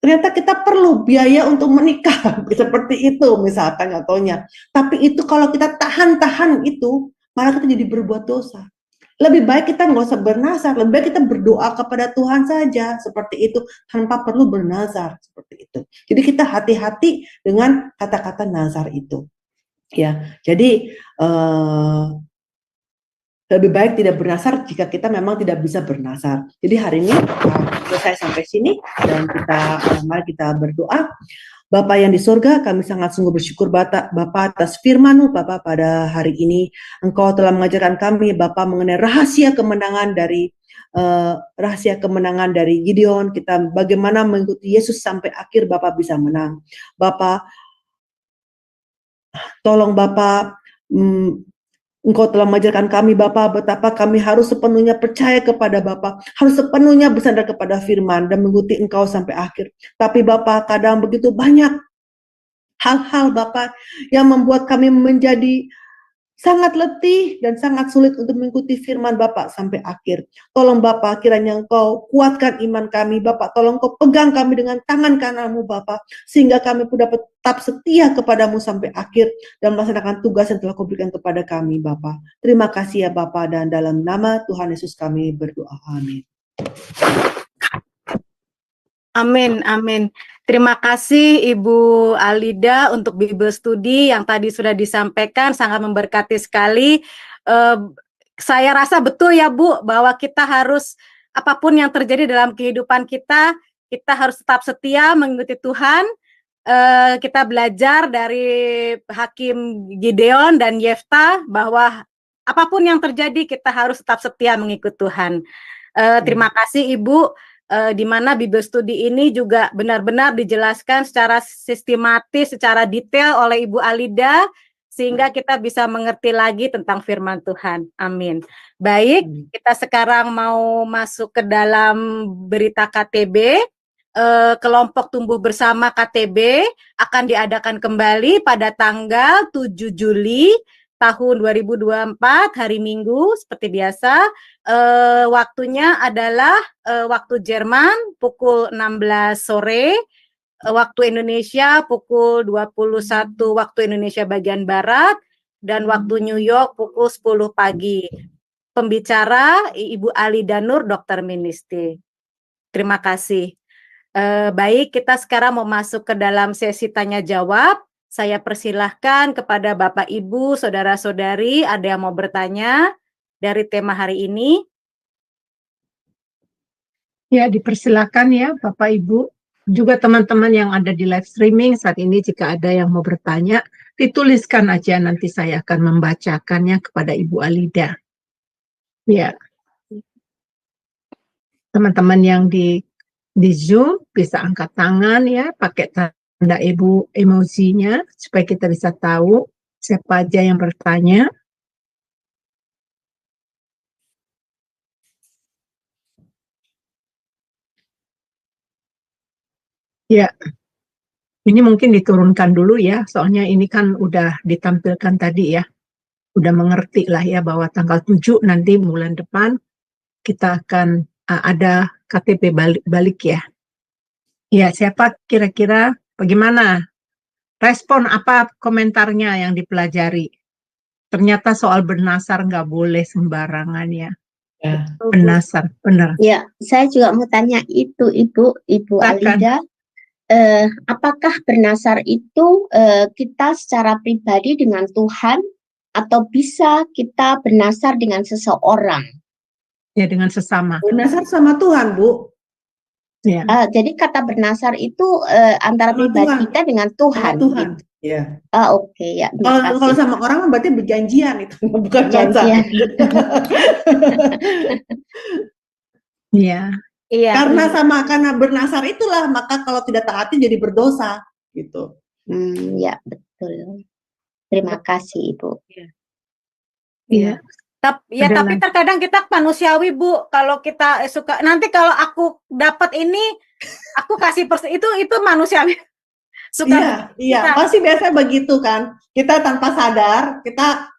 Ternyata kita perlu biaya untuk menikah seperti itu misalkan contohnya. Tapi itu kalau kita tahan-tahan itu, malah kita jadi berbuat dosa. Lebih baik kita nggak usah bernazar, lebih baik kita berdoa kepada Tuhan saja seperti itu tanpa perlu bernazar seperti itu. Jadi kita hati-hati dengan kata-kata nazar itu. Ya, jadi lebih baik tidak bernazar jika kita memang tidak bisa bernazar. Jadi hari ini selesai sampai sini dan mari kita berdoa. Bapa yang di surga, kami sangat sungguh bersyukur Bapak atas firman-Mu Bapak pada hari ini. Engkau telah mengajarkan kami Bapak mengenai rahasia kemenangan dari Gideon. Kita bagaimana mengikuti Yesus sampai akhir Bapak bisa menang. Bapak, tolong Bapak, Engkau telah mengajarkan kami Bapak betapa kami harus sepenuhnya percaya kepada Bapak, harus sepenuhnya bersandar kepada firman dan mengikuti Engkau sampai akhir. Tapi Bapak, kadang begitu banyak hal-hal Bapak yang membuat kami menjadi sangat letih dan sangat sulit untuk mengikuti firman Bapak sampai akhir. Tolong Bapak, kiranya Engkau kuatkan iman kami Bapak, tolong Engkau pegang kami dengan tangan kanan-Mu Bapak, sehingga kami pun dapat tetap setia kepadamu sampai akhir dan melaksanakan tugas yang telah Kau berikan kepada kami Bapak. Terima kasih ya Bapak, dan dalam nama Tuhan Yesus kami berdoa. Amin. Amin, amin. Terima kasih Ibu Alida untuk Bible Study yang tadi sudah disampaikan, sangat memberkati sekali. Saya rasa betul ya Bu, bahwa kita harus, apapun yang terjadi dalam kehidupan kita harus tetap setia mengikuti Tuhan. Kita belajar dari Hakim Gideon dan Yefta bahwa apapun yang terjadi kita harus tetap setia mengikuti Tuhan. Terima kasih Ibu. Di mana Bible Study ini juga benar-benar dijelaskan secara sistematis, secara detail oleh Ibu Alida, sehingga kita bisa mengerti lagi tentang firman Tuhan. Amin. Baik, kita sekarang mau masuk ke dalam berita KTB. Kelompok Tumbuh Bersama KTB akan diadakan kembali pada tanggal 7 Juli tahun 2024, hari Minggu seperti biasa. Waktunya adalah waktu Jerman pukul 16 sore, waktu Indonesia pukul 21 waktu Indonesia bagian Barat, dan waktu New York pukul 10 pagi. Pembicara Ibu Alida Nur, Dokter Ministry. Terima kasih. Baik, kita sekarang mau masuk ke dalam sesi tanya jawab. Saya persilahkan kepada Bapak Ibu, Saudara-saudari, ada yang mau bertanya dari tema hari ini? Ya, dipersilakan ya Bapak Ibu. Juga teman-teman yang ada di live streaming saat ini, jika ada yang mau bertanya, dituliskan aja, nanti saya akan membacakannya kepada Ibu Alida. Ya. Teman-teman yang di Zoom bisa angkat tangan ya, pakai tanda emojinya supaya kita bisa tahu siapa aja yang bertanya. Ya, ini mungkin diturunkan dulu ya, soalnya ini kan udah ditampilkan tadi ya. Udah mengerti lah ya bahwa tanggal 7 nanti bulan depan kita akan ada KTP balik ya. Ya, siapa kira-kira bagaimana? Respon apa komentarnya yang dipelajari? Ternyata soal bernasar nggak boleh sembarangan ya. Ya. Bernasar, benar. Ya, saya juga mau tanya itu, Ibu Silakan. Alida. Apakah bernasar itu kita secara pribadi dengan Tuhan atau bisa kita bernasar dengan seseorang? Ya, dengan sesama. Bernasar sama Tuhan, Bu. Ya. Jadi kata bernasar itu antara Sama pribadi Tuhan. kita dengan Sama Tuhan. Tuhan. Gitu. Ya. Oke, ya, terima Kalau kasih. sama orang berarti berjanjian itu, bukan Perjanjian. Iya. Iya. Karena bernasar itulah maka kalau tidak taati jadi berdosa gitu. Ya, betul. Terima kasih, Ibu. Iya. Ya, Ada tapi lagi. terkadang kita manusiawi, Bu. Kalau kita suka, nanti kalau aku dapat ini, aku kasih itu manusiawi. Suka Iya, pasti biasa begitu kan. Kita tanpa sadar, kita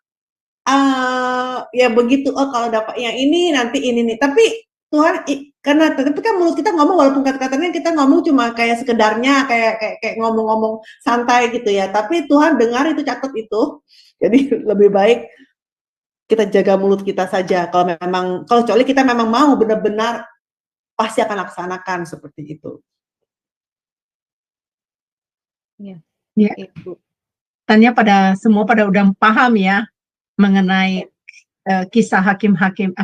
ya begitu. Oh, kalau dapat yang ini nanti ini nih. Tapi Tuhan tapi kan mulut kita ngomong walaupun kata-katanya kita ngomong cuma kayak sekedarnya kayak ngomong-ngomong santai gitu ya. Tapi Tuhan dengar itu, catat itu. Jadi lebih baik kita jaga mulut kita saja. Kalau kecuali kita memang mau benar-benar pasti akan laksanakan seperti itu. Ya. Tanya semua pada udah paham ya mengenai kisah hakim-hakim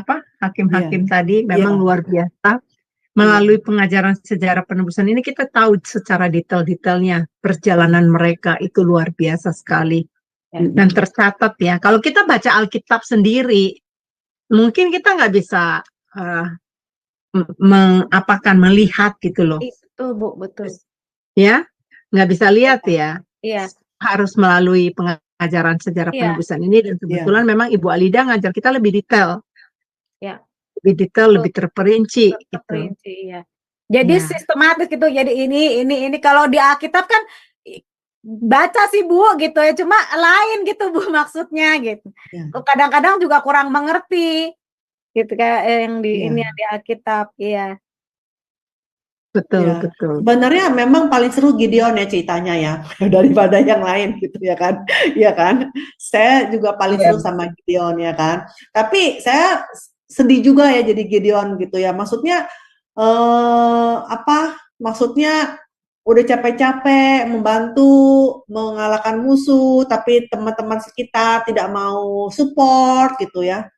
tadi memang luar biasa. Melalui pengajaran sejarah penebusan ini kita tahu secara detail-detailnya perjalanan mereka itu luar biasa sekali. Dan tercatat ya. Kalau kita baca Alkitab sendiri, mungkin kita nggak bisa melihat gitu loh. Itu, Bu, betul. Ya, nggak bisa lihat ya. Iya. Harus melalui pengajaran sejarah penebusan ini, dan kebetulan memang Ibu Alida ngajar kita lebih detail. Ya. Lebih detail, lebih terperinci. Iya. Jadi sistematis gitu. Jadi ini kalau di Alkitab kan baca sih, Bu, gitu ya, cuma lain gitu, Bu, maksudnya gitu. Kadang-kadang juga kurang mengerti gitu kayak yang ini yang di Alkitab. Iya. Betul. Sebenarnya memang paling seru Gideon ya ceritanya ya daripada yang lain gitu ya kan. Iya kan? Saya juga paling seru sama Gideon ya kan. Tapi saya sedih juga ya jadi Gideon gitu ya. Maksudnya maksudnya udah capek-capek membantu mengalahkan musuh, tapi teman-teman sekitar tidak mau support gitu ya.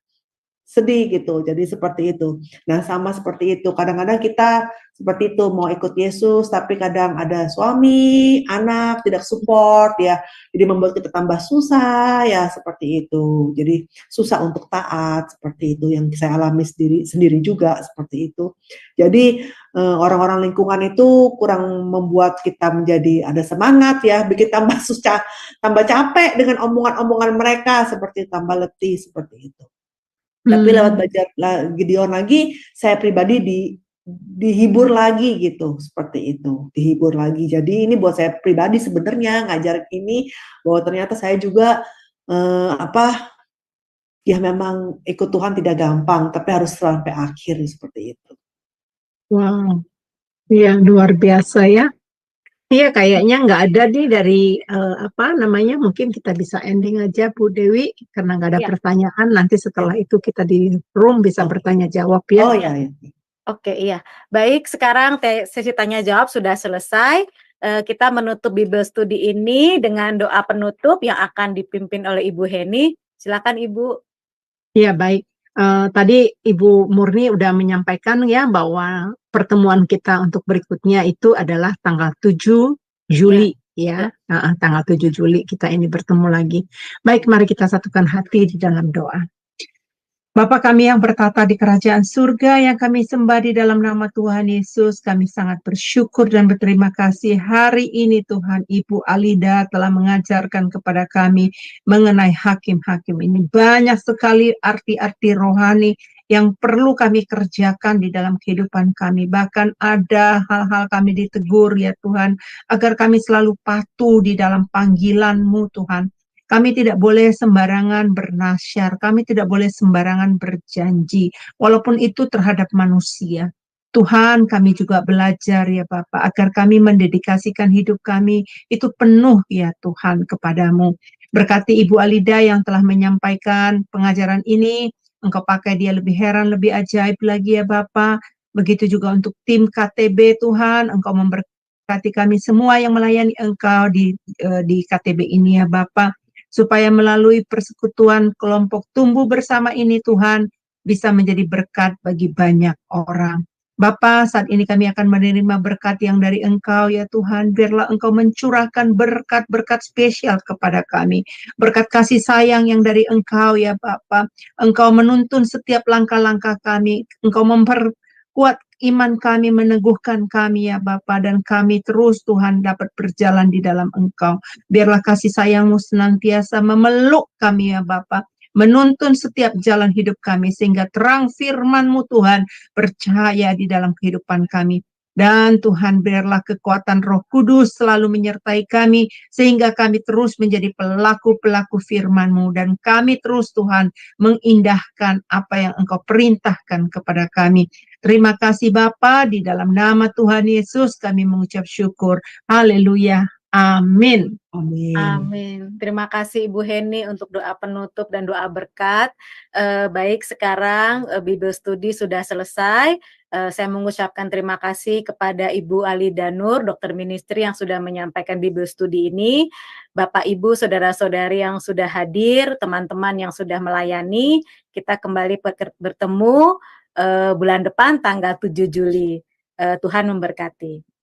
Sedih gitu, jadi seperti itu. Nah, sama seperti itu. Kadang-kadang kita seperti itu, mau ikut Yesus, tapi kadang ada suami, anak tidak support ya. Jadi membuat kita tambah susah ya, seperti itu. Jadi susah untuk taat, seperti itu yang saya alami sendiri juga seperti itu. Jadi orang-orang lingkungan itu kurang membuat kita menjadi ada semangat ya, bikin tambah susah, tambah capek dengan omongan-omongan mereka, seperti tambah letih seperti itu. Tapi lewat belajar Gideon lagi, saya pribadi dihibur lagi gitu, seperti itu, dihibur lagi. Jadi ini buat saya pribadi sebenarnya ngajar ini bahwa ternyata saya juga ya memang ikut Tuhan tidak gampang, tapi harus sampai akhir seperti itu. Wow, iya luar biasa ya. Iya, kayaknya nggak ada nih dari mungkin kita bisa ending aja Bu Dewi karena nggak ada pertanyaan. Nanti setelah itu kita di room bisa bertanya jawab ya. Oh ya. Oke, iya. Baik, sekarang sesi tanya jawab sudah selesai. Kita menutup Bible Study ini dengan doa penutup yang akan dipimpin oleh Ibu Heni. Silakan Ibu. Iya, baik. Tadi Ibu Murni udah menyampaikan ya bahwa pertemuan kita untuk berikutnya itu adalah tanggal 7 Juli ya. Tanggal 7 Juli kita ini bertemu lagi. Baik, mari kita satukan hati di dalam doa. Bapa kami yang bertata di kerajaan surga, yang kami sembah di dalam nama Tuhan Yesus, kami sangat bersyukur dan berterima kasih hari ini Tuhan, Ibu Alida telah mengajarkan kepada kami mengenai hakim-hakim ini. Banyak sekali arti-arti rohani yang perlu kami kerjakan di dalam kehidupan kami. Bahkan ada hal-hal kami ditegur ya Tuhan, agar kami selalu patuh di dalam panggilan-Mu Tuhan. Kami tidak boleh sembarangan bernasyar, kami tidak boleh sembarangan berjanji, walaupun itu terhadap manusia. Tuhan, kami juga belajar ya Bapak, agar kami mendedikasikan hidup kami itu penuh ya Tuhan kepadamu. Berkati Ibu Alida yang telah menyampaikan pengajaran ini, Engkau pakai dia lebih heran, lebih ajaib lagi ya Bapak. Begitu juga untuk tim KTB Tuhan, Engkau memberkati kami semua yang melayani Engkau di KTB ini ya Bapak. Supaya melalui persekutuan kelompok tumbuh bersama ini Tuhan, bisa menjadi berkat bagi banyak orang. Bapa, saat ini kami akan menerima berkat yang dari Engkau ya Tuhan. Biarlah Engkau mencurahkan berkat-berkat spesial kepada kami. Berkat kasih sayang yang dari Engkau ya Bapa. Engkau menuntun setiap langkah-langkah kami. Engkau memperkuat iman kami, meneguhkan kami ya Bapa. Dan kami terus Tuhan dapat berjalan di dalam Engkau. Biarlah kasih sayang-Mu senantiasa memeluk kami ya Bapa. Menuntun setiap jalan hidup kami sehingga terang firman-Mu Tuhan percaya di dalam kehidupan kami. Dan Tuhan biarlah kekuatan Roh Kudus selalu menyertai kami sehingga kami terus menjadi pelaku-pelaku firman-Mu dan kami terus Tuhan mengindahkan apa yang Engkau perintahkan kepada kami. Terima kasih Bapa, di dalam nama Tuhan Yesus kami mengucap syukur. Haleluya. Amin. Amin. Amin. Terima kasih Ibu Heni untuk doa penutup dan doa berkat. Baik, sekarang Bible Study sudah selesai. Saya mengucapkan terima kasih kepada Ibu Alida Nur, dokter ministry yang sudah menyampaikan Bible Study ini. Bapak, Ibu, saudara-saudari yang sudah hadir, teman-teman yang sudah melayani. Kita kembali bertemu bulan depan tanggal 7 Juli. Tuhan memberkati.